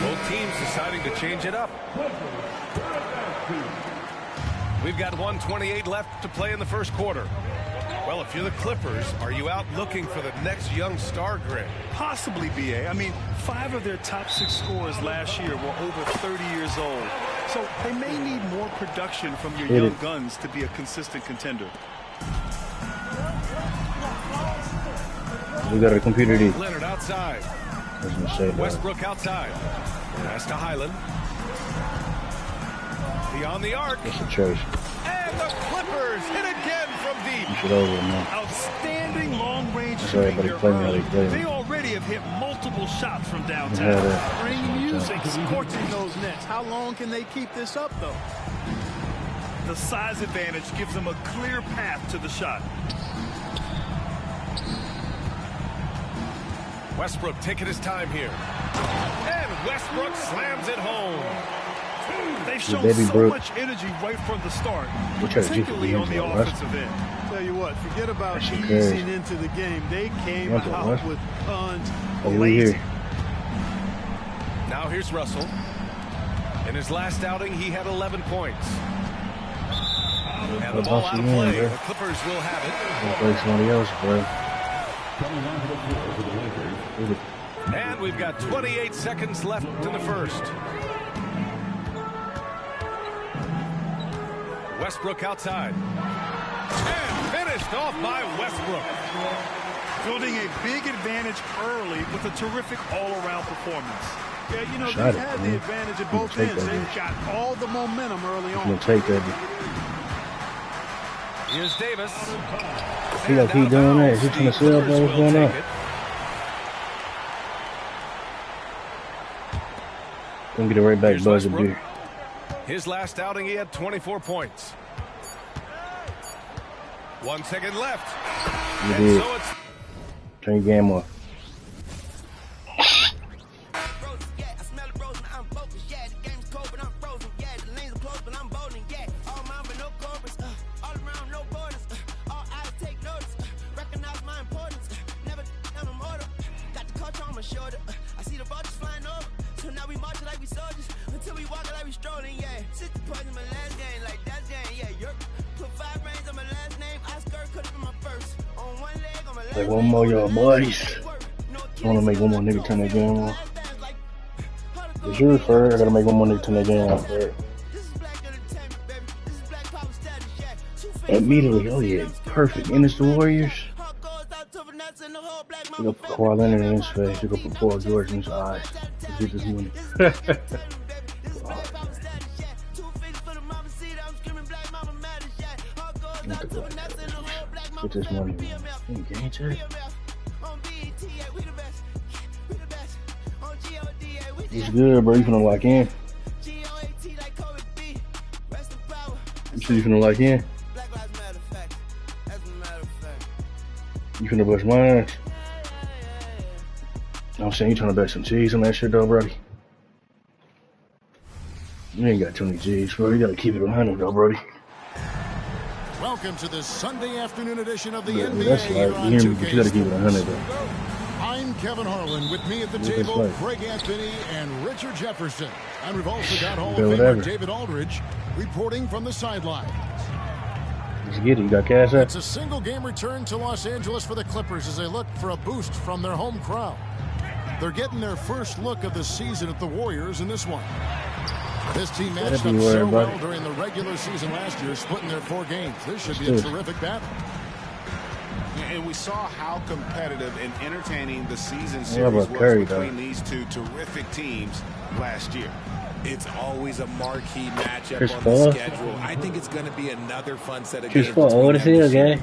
Both teams deciding to change it up. We've got 1:28 left to play in the first quarter. Well, if you're the Clippers, are you out looking for the next young star, Grant? Possibly, BA. I mean, 5 of their top 6 scorers last year were over 30 years old. So they may need more production from your young guns to be a consistent contender. We got a computer D. Leonard outside. Westbrook outside. Pass to Highland. Beyond the arc. That's a choice. And the Clippers hit again from deep. Outstanding long-range shooting here early. They already have hit multiple shots from downtown. Spring music scorching those nets. How long can they keep this up, though? The size advantage gives them a clear path to the shot. Westbrook taking his time here. And Westbrook slams it home. They've shown so much energy right from the start, particularly on the offensive end. Tell you what, forget about easing into the game. They came out with tons of lazy. Now here's Russell. In his last outing, he had 11 points. And the ball out of play. The Clippers will have it. Play somebody else, bro. And we've got 28 seconds left in the first. Westbrook outside. And finished off by Westbrook. Building a big advantage early with a terrific all-around performance. Yeah, you know, they've had the advantage at both ends. They've got all the momentum early on. Here's Davis. He gonna keep doing that. He's trying to sell, bro. What's going on? Gonna get it right back, buzzer beer. His last outing, he had 24 points. 1 second left. You did. So turn your game off. Like one more y'all boys. I wanna make one more nigga turn that game off. It's yours first. I gotta make one more nigga turn that game off first. Immediately, oh yeah, perfect. And it's the Warriors. We go put Kawhi Leonard in his face. We go put Paul George in his eyes. Let's get this money. Get this money. Game check. It's good, bro. You finna lock in. You sure you finna lock in? You finna bust mine? I'm saying you trying to bet some cheese on that shit though, brody. You ain't got 20 G's, bro. You gotta keep it 100 though, brody. Welcome to this Sunday afternoon edition of the NBA. That's right. You hear me, but you gotta keep it 100 though. I'm Kevin Harlan. With me at the table, Greg Anthony and Richard Jefferson. And we've also got Hall of Famer David Aldridge reporting from the sideline. Let's get it. You got cash up? It's a single game return to Los Angeles for the Clippers as they look for a boost from their home crowd. They're getting their first look of the season at the Warriors in this one. This team matched up so well during the regular season last year, splitting their 4 games. This should be a terrific battle. And we saw how competitive and entertaining the season series was between these two terrific teams last year. It's always a marquee matchup on the schedule. I think it's going to be another fun set of games. What is he again?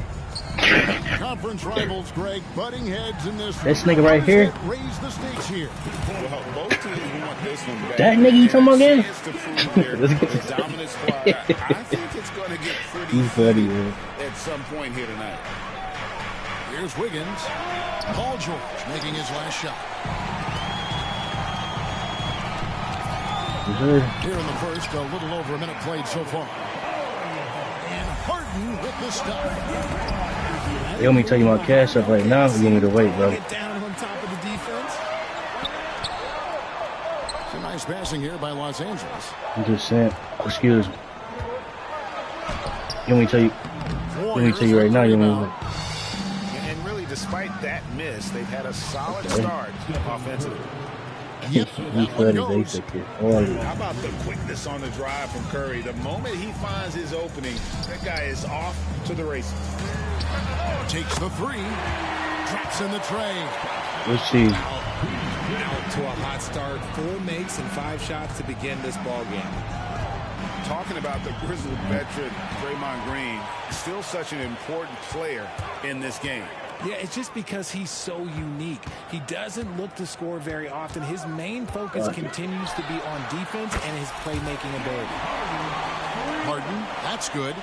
Conference rivals, Greg, butting heads in this. This nigga right here. Raise the stakes here. Well, both teams want this one back. That nigga you talking about again? Let's get this. Dominant squad. I think it's going to get pretty funny at some point here tonight. Here's Wiggins. Paul George making his last shot. Here in the first, a little over a minute played so far. And Harden with the stop. They want me to tell you my cash up right now. You need to wait, bro. Get down on top of the defense. It's a nice passing here by Los Angeles. I'm just saying. Excuse me. You want me to tell you? Let me tell you right now. You want me? And really, despite that miss, they've had a solid start offensively. Yep, How about the quickness on the drive from Curry? The moment he finds his opening, that guy is off to the races. Takes the 3, drops in the tray. Let's see. Out to a hot start, 4 makes and 5 shots to begin this ball game. Talking about the Grizzlies veteran Draymond Green, still such an important player in this game. Yeah, it's just because he's so unique. He doesn't look to score very often. His main focus continues to be on defense and his playmaking ability. Harden, that's good.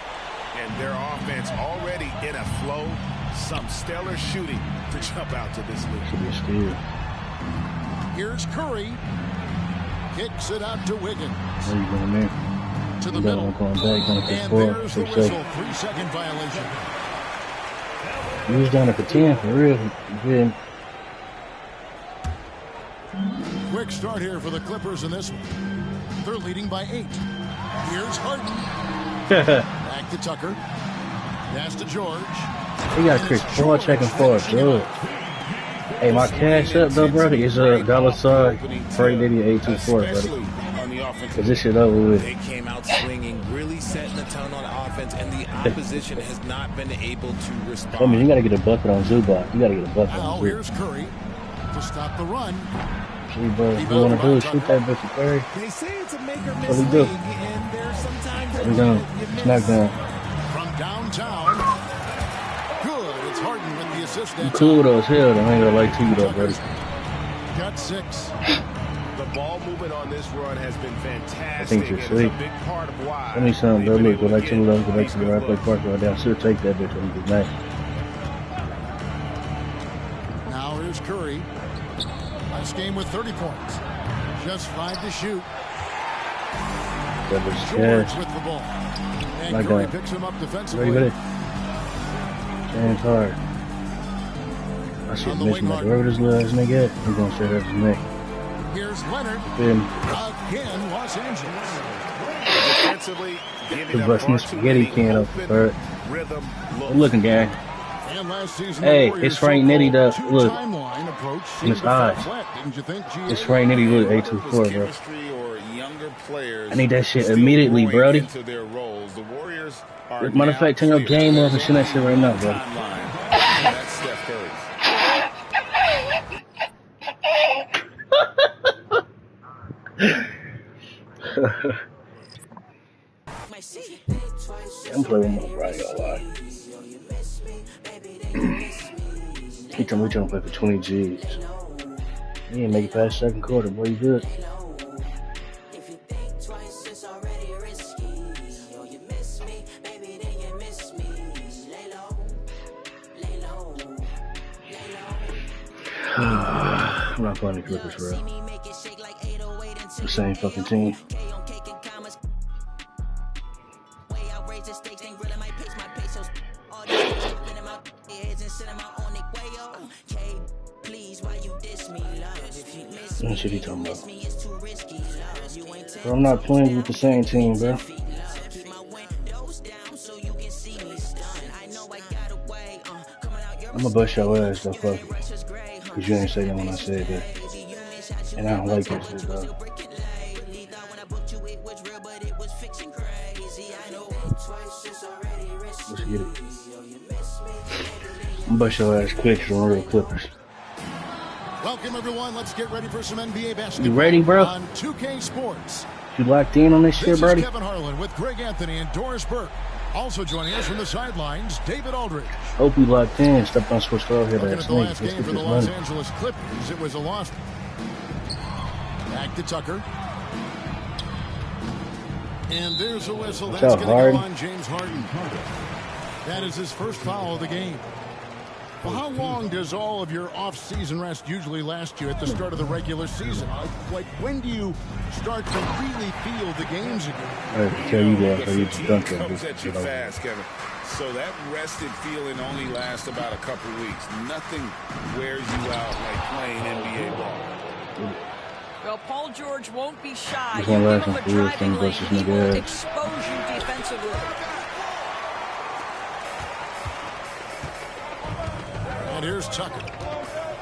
And their offense already in a flow. Some stellar shooting to jump out to this lead. Here's Curry. Kicks it out to Wiggins. Where you going there? To the middle. And there's the whistle. 3-second violation. He was down at the 10 for real. Yeah. Quick start here for the Clippers in this one. They're leading by 8. Here's Harden. Back to Tucker. Pass to George. He got Chris Paul checking for us, bro. Hey, my cash up though, brother, is a $sign Frank Diddy 824, buddy. Cause this shit over with. They came out swinging, really setting the tone on offense, and the opposition has not been able to respond. I mean, you gotta get a bucket on Zubac. You gotta get a bucket on Zubac. Here's Curry to stop the run. See, bro, what you wanna do is shoot that bitch at Curry. They say it's a make or miss What we do? league, and there's sometimes We down. It's knocked down. From Downtown. Good. It's Harden with the assist. You cool though as hell. I ain't gonna lie to you though, buddy. Got 6. The ball movement on this run has been fantastic. I think you're sweet. A big part of why. Tell me something, bro. Look, go back to the left, go back to the right, play park right down. Still take that bitch on the good night. Now here's Curry. Last game with 30 points. Just 5 to shoot. That was George with the ball. And like Curry that. picks him up defensively. Very good. James Harden. I should miss my wherever this little ass nigga at. I'm gonna say that's his name. Here's Leonard. Then again, Los Angeles. Defensively, the busting the spaghetti can up the third. Good looking, gang. Hey, it's Frank Nitty though. Look. In his eyes. It's Frank Nitty, look, 824, bro. I need that shit immediately, brody. Matter of fact, turn your game off and shit that shit right now, bro. That's Steph Curry. I'm playing with my brother a lot. He told me he's trying to play for 20 G's. He ain't make it past second quarter, boy, you good. I'm not playing the Clippers, bro. The same fucking team. What shit he talking about? Bro, I'm not playing with the same team, bro. I'm gonna bust your ass though, fuck it. Cause you ain't say that when I said that. And I don't like that shit, bro. Let's get it. I'm gonna bust your ass quick for real Clippers. Welcome everyone. Let's get ready for some NBA basketball. You ready, bro? On 2K Sports. You locked in on this shit, buddy? This is Kevin Harlan with Greg Anthony and Doris Burke. Also joining us from the sidelines, David Aldridge. Hope you locked in. Step on switch over here. Looking at the last game for the Los Angeles Clippers, it was a loss. Back to Tucker. And there's a whistle. That's going to go on James Harden. That is his first foul of the game. Well, how long does all of your off-season rest usually last you at the start of the regular season? Like, when do you start to really feel the games again? I tell you that. It comes at you fast, Kevin. So that rested feeling only lasts about a couple weeks. Nothing wears you out like playing NBA ball. Well, Paul George won't be shy. You give him a driving lane, he will expose you defensively. And here's Tucker.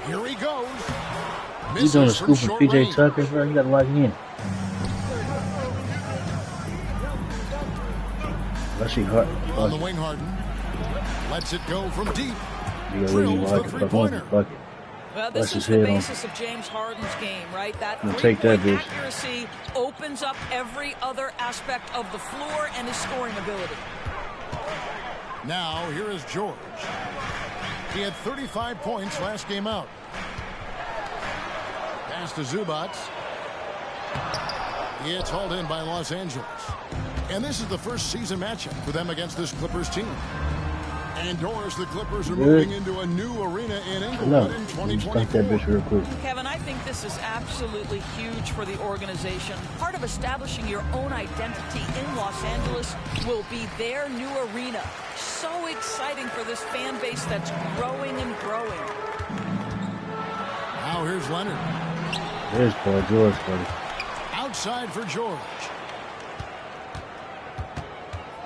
Here he goes. You doing a scoop for PJ Tucker, bro? You gotta lock in. Let's see Hart. On the wing, Harden. Lets it go from deep. You really like it, fuck it. Well, this is the basis of James Harden's game, right? That three-point accuracy opens up every other aspect of the floor and his scoring ability. Now, here is George. He had 35 points last game out. Pass to Zubac. It's hauled in by Los Angeles. And this is the first season matchup for them against this Clippers team. And Doris, the Clippers are moving into a new arena in Inglewood in 2024. Kevin, I think this is absolutely huge for the organization. Part of establishing your own identity in Los Angeles will be their new arena. So exciting for this fan base that's growing and growing. Now here's Leonard. There's Paul George, buddy. Outside for George.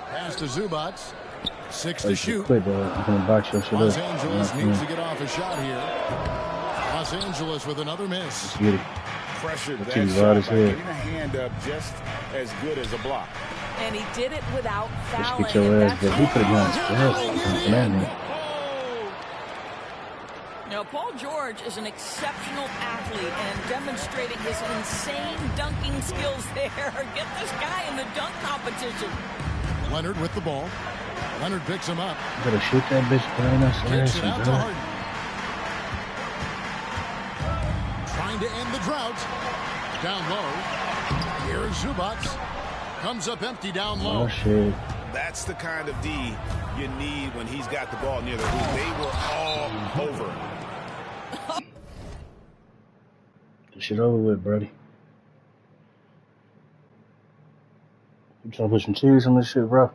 Pass to Zubac. 6 to shoot. Quit, I'm gonna box your shit Los up. Angeles needs to get off a shot here. Los Angeles with another miss. Get it. Pressured that shot by getting a hand up just as good as a block. And he did it without fouling. Let's get your ass, but he could have gone to Now, Paul George is an exceptional athlete and demonstrating his insane dunking skills there. Get this guy in the dunk competition. Leonard with the ball. Leonard picks him up. You better shoot that bitch, but I ain't not Kicks it out to bro. Harden. Trying to end the drought. Down low. Here's Zubac. Comes up empty down low. Oh, shit. That's the kind of D you need when he's got the ball near the hoop. They were all over. This shit over with, buddy. You trying to put some cheese on this shit, bro?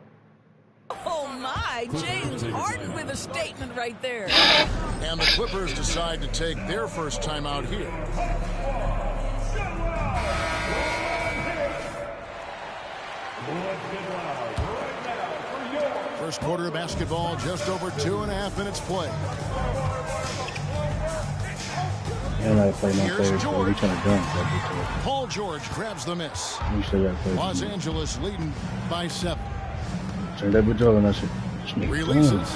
Oh, my. James Harden with a statement right there. And the Clippers decide to take their first time out here. First quarter of basketball, just over 2.5 minutes play. And I play my favorite sport. You trying to dunk? Paul George grabs the miss. You still got to play. Los Angeles leading by 7. Turn that bitch over, and that shit. Releases.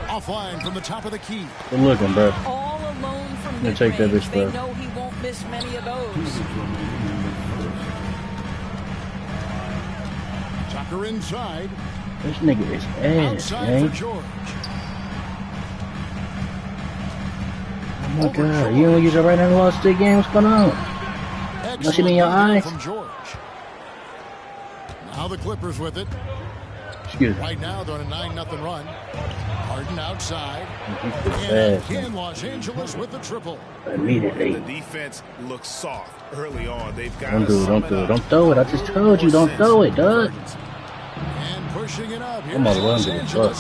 Offline from the top of the key. Good looking, bro. All alone from mid-range. Take that bitch, bro. They know he won't miss many of those. Tucker inside. This nigga is ass, Outside man. for George. Oh my god, you don't use it right now in the Lost State game? What's going on? You see me in your eyes? From George. Now the Clippers with it. Excuse me. Right now they're on a 9-0 run. Harden outside. And again, Los Angeles with the triple. Immediately. The defense looks soft early on. They've got Don't do it, don't do it. Don't throw it. I just told you, don't throw it, dog. And pushing it up. I'm gonna run to the truck.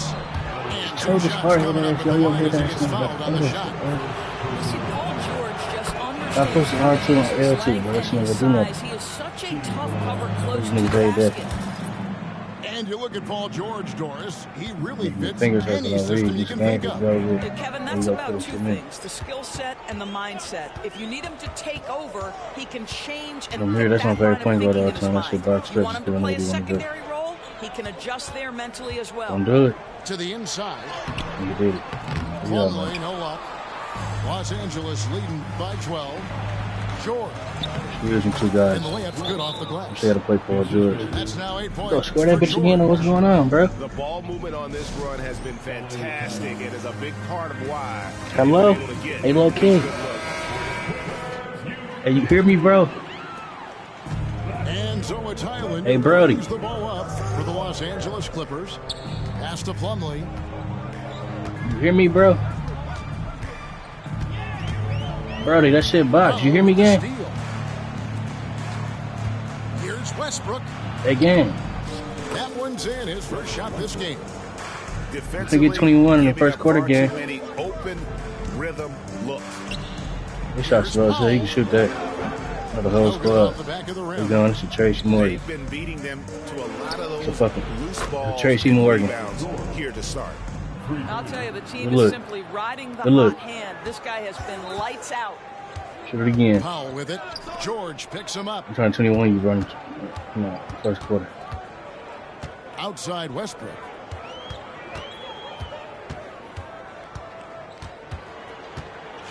So this hard hitting ass yo-yo hit ass nigga. I'm pushing R2 on L2, but this nigga do nothing. He is such a tough cover close to This the nigga very basket. dead. And you look at Paul George, Doris. He really fits Fingers hurt any when I system read. you These can think games of. go with. Kevin, that's about two things, the skill set and the mindset. If you need him to take over, he can change and From here, that's my favorite point guard all the time. That shit dark you stretch want is him to doing play what a he want to do. secondary role, he can adjust there mentally as well. Don't do it. To the inside. You did it. Plumlee, no luck. Los Angeles leading by 12. George. Here's some two guys. And the layup's good off the glass. They got to play Paul George. That's now 8 points. Go score that bitch again. What's going on, bro? The ball movement on this run has been fantastic and is a big part of why. Hello? Hey, low key. Hey, you hear me, bro? And so it's Highland. Hey, Brody. The ball up for the Los Angeles Clippers. Pass to Plumlee. You hear me, bro? Brody, that shit box. You hear me, gang? Here's Westbrook. Hey, gang. That one's in. His first shot this game. I get 21 in the first quarter, gang. Open rhythm look. This shot's low, so he can shoot that. The whole squad. We're going. It's a Tracy Morgan. They've been beating them to a lot of It's a those fucking loose balls. Tracy Morgan. Here to start. I'll tell you, the team Good look. is simply riding the Good look. hot hand. This guy has been lights out. Shoot it again. Powell with it. George picks him up. I'm trying 21. You running? No, first quarter. Outside Westbrook.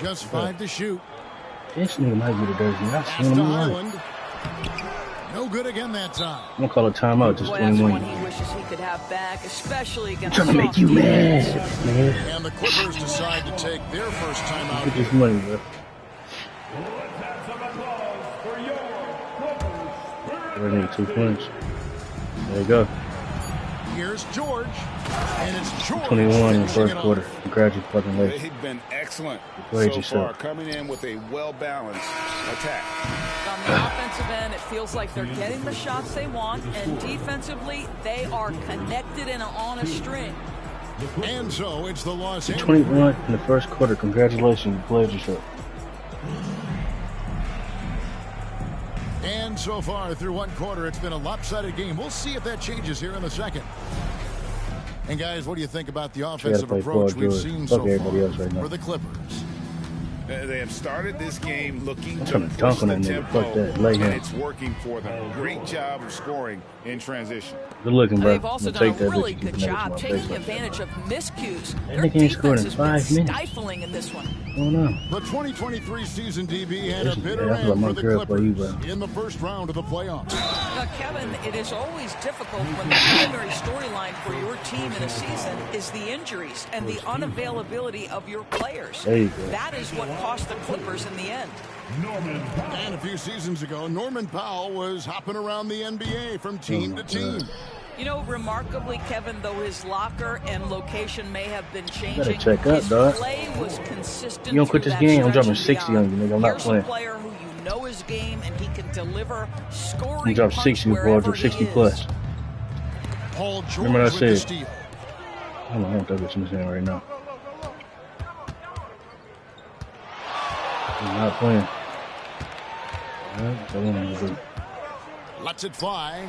Just 5 to shoot. This nigga might be the dirty. I Pass seen to him right. Highland. No good again that time. I'm gonna call a timeout. Just Boy, that's 21. one he wishes he could have back, especially against I'm trying to make you mad, man. And the Clippers decide to take their first time out. Get this money, bro. I need 2 points. There you go. Here's George. And it's George. 21 in the finishing first it off. quarter. Congratulations. They've been excellent Played so yourself. far, coming in with a well-balanced attack. On the offensive end, it feels like they're getting the shots they want, and defensively, they are connected and on a string. And so it's the Los Angeles. 21 in the first quarter. Congratulations. You played yourself. And so far through one quarter, it's been a lopsided game. We'll see if that changes here in the second. And guys, what do you think about the offensive play approach Paul we've George. seen Fuck so everybody far else right now. for the Clippers? They have started this game looking I'm to trying to push dunk on the that nigga. tempo, Fuck that. Lay and him. it's working for them. Great job of scoring in transition. Good looking, bro. They've also I'm done gonna a take that really bitch and good connect it to job my taking face like advantage of miscues. That Their nigga ain't scored in defense has 5 been minutes. stifling in this one. What's going on? The 2023 season DB had This a is- bitter yeah, I feel like end my for the girl for you, Clippers bro. in the first round of the playoffs. Now, Kevin, it is always difficult when the primary storyline for your team in a season is the injuries and the unavailability of your players. That is what cost the Clippers in the end. And a few seasons ago, Norman Powell was hopping around the NBA from team to team. You know, remarkably, Kevin, though his locker and location may have been changing, better check up, his dog. play was consistent. You don't quit this game, I'm dropping 60 on you, nigga. I'm not Here's playing. a player who you know his game and he can deliver scoring. You drop 60 before I drop 60 plus. Paul George Remember what I with the said? steal. I don't want that bitch in his hand right now. I'm not playing. That's what I'm gonna do. Lets it fly.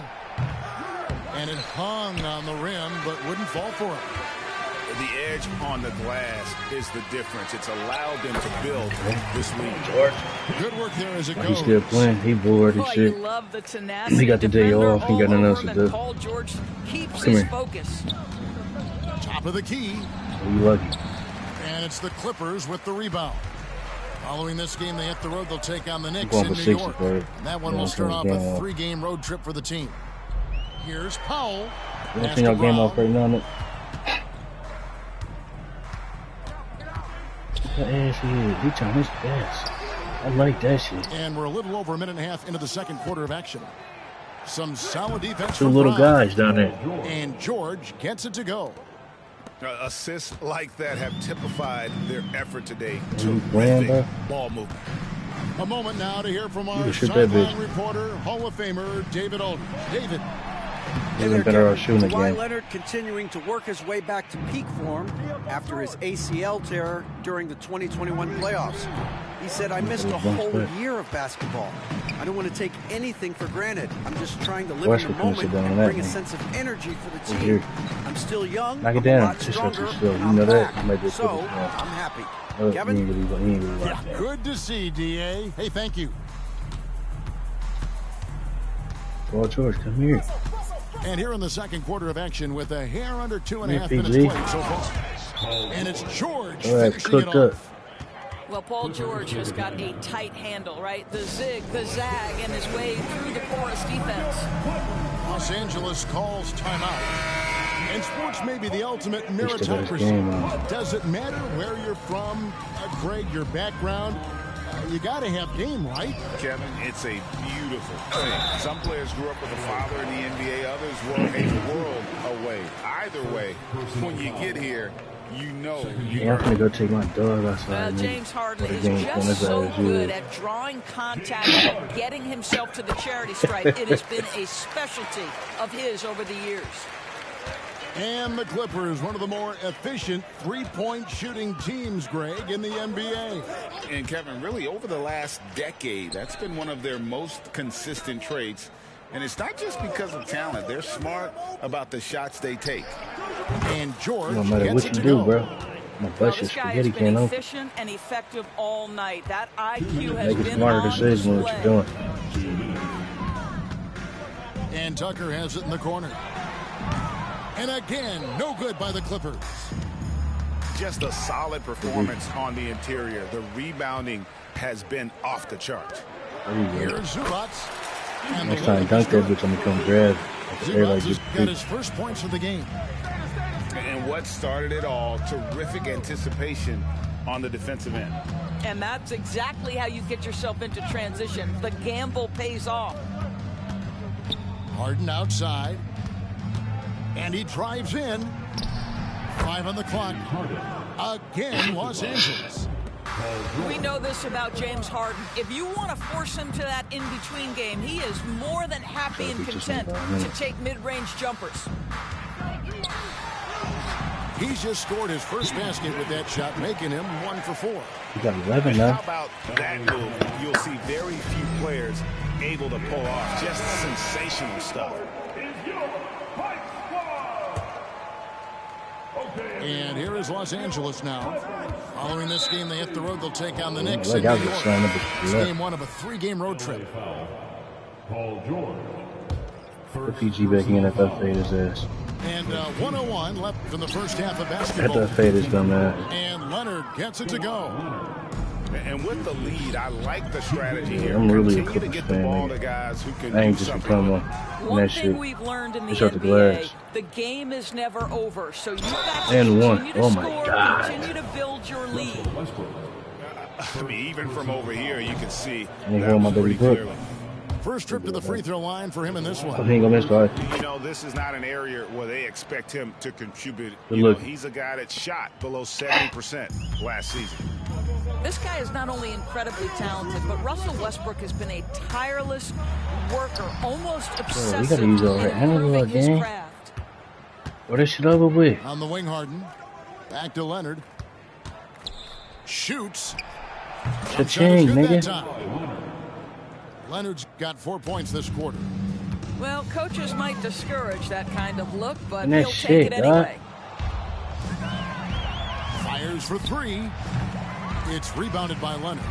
And it hung on the rim, but wouldn't fall for it. The edge on the glass is the difference. It's allowed them to build this lead. George. Good work there as it goes. He's still playing. He bored and Boy, shit. you love the tenacity. He got the day Defender off. He got nothing else to all do. over, Paul George keeps Come his here. focus. Top of the key. Oh, you lucky. And it's the Clippers with the rebound. Following this game, they hit the road. They'll take on the Knicks going in for New 60, York. Barry. And that one Yeah, will I'm start off trying a to game 3-game road trip for the team. Here's Powell. You don't Pass think to y'all game Brown. off right now, Nick? What ass he is? He trying his best. I like that shit. And we're a little over a minute and a half into the second quarter of action. Some solid defense Two from little Brown. guys down there. And George gets it to go. Assists like that have typified their effort today. You playing, bro? Ball movement. A moment now to hear from You our can shoot that sideline bitch. reporter, Hall of Famer David Aldridge. David. He's been better off shooting the Kawhi game. Leonard continuing to work his way back to peak form after his ACL tear during the 2021 playoffs. He said, I missed a whole year of basketball. I don't want to take anything for granted. I'm just trying to live Westbrook in the couldn't sit moment down and on bring a that, sense of energy for the Right team. here. I'm still young. Knock it I'm down. a lot Just stronger. still. You I'm know that? back. You might be a So, Clippers fan. I'm happy. Oh, Kevin? he ain't really watching. Good to see, D.A. Hey, thank you. Paul George, come here. And here in the second quarter of action with a hair under 2.5 Hey, minutes PG. played so far. And it's George All right, finishing cooked it up. off. Well, Paul George has got a tight handle, right? The zig, the zag, and his way through the porous defense. Los Angeles calls timeout. And sports may be the ultimate still got his meritocracy. game on. But does it matter where you're from, Greg, your background? You got to have game, right? Kevin, it's a beautiful thing. Some players grew up with a father in the NBA, others were a world away. Either way, when you get here, you know you Yeah, I'm gonna go take my dog outside. James Harden What a is game. just That's so how it is. good at drawing contact and getting himself to the charity stripe. It has been a specialty of his over the years. And the Clippers, one of the more efficient three-point shooting teams, Greg, in the NBA. And Kevin, really over the last decade, that's been one of their most consistent traits. And it's not just because of talent. They're smart about the shots they take. And George No matter gets what it you to do, go. bro. My Well, butt shit this guy has spaghetti been can't open. efficient and effective all night. That IQ has Make a been smarter on decision with what display. you're doing. And Tucker has it in the corner. And again, no good by the Clippers. Just a solid performance on the interior. The rebounding has been off the chart. There you go. Here's Zubac. And Next time, dunk that bitch, I'm gonna come grab. Everybody Zubac has just got his first points of the game. And what started it all, terrific anticipation on the defensive end. And that's exactly how you get yourself into transition. The gamble pays off. Harden outside. And he drives in. 5 on the clock. Again, Los Angeles. We know this about James Harden. If you want to force him to that in-between game, he is more than happy and content to take mid-range jumpers. He's just scored his first basket with that shot, making him 1 for 4. You got 11 now. How about that move? You'll see very few players able to pull off just sensational stuff. And here is Los Angeles now. Following this game, they hit the road. They'll take on the Knicks Like in I New was York. trying to It's left. game 1 of a 3-game road trip. Paul George. Put PG back in if I fade his ass. And 101 left from the first half of Had basketball. to fade his dumb ass. And Leonard gets it to go. And with the lead, I like the strategy here. I'm really a Continue to Clippers get the ball fan. to guys who can I ain't do just something. become one. One thing we've learned in the NBA, the game is never over. So you've got to continue to score, continue to build your lead. I mean, even from over here, you can see that was pretty clearly. First trip to the free throw line for him in this one. I think I'm miss by. You know, this is not an area where they expect him to contribute. Good You know, look. he's a guy that shot below 70% last season. This guy is not only incredibly talented, but Russell Westbrook has been a tireless worker, almost obsessive gotta use all in right handles improving his again. craft. What this shit over with? On the wing, Harden. Back to Leonard. Shoots. Cha-ching, nigga. Leonard's got 4 points this quarter. Well, coaches might discourage that kind of look, but And that he'll shit, take it anyway. Fires for 3. It's rebounded by Leonard.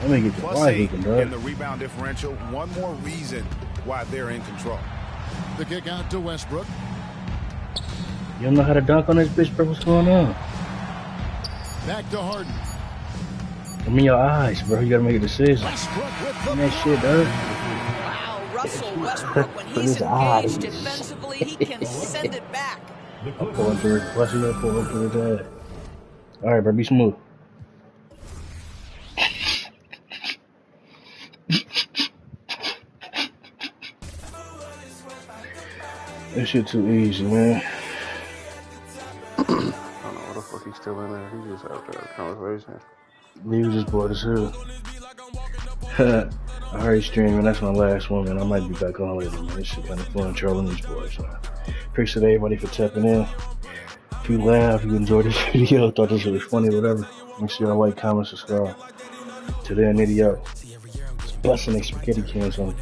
Let me get the Plus wide 8 hooping, in dog. the rebound differential. One more reason why they're in control. The kick out to Westbrook. You don't know how to dunk on this bitch, bro? What's going on? Back to Harden. I'm in your eyes, bro. You gotta make a decision. And that shit, dog. Wow, Russell Westbrook, when he's engaged defensively, he can send it back. I'll pull up to it. Watch it up, pull up to his ass. All right, bro. Be smooth. This shit too easy, man. I don't know what the fuck he's still in there. He just after a conversation. He was just bored as hell. I heard streaming. That's my last one, man. I might be back on later, man. This shit kind of fun trolling these boys, man. Appreciate everybody for tapping in. If you laugh, if you enjoyed this video, thought this was funny, whatever, make sure y'all like, comment, subscribe. Today, Nitty out. It's busting spaghetti cans on.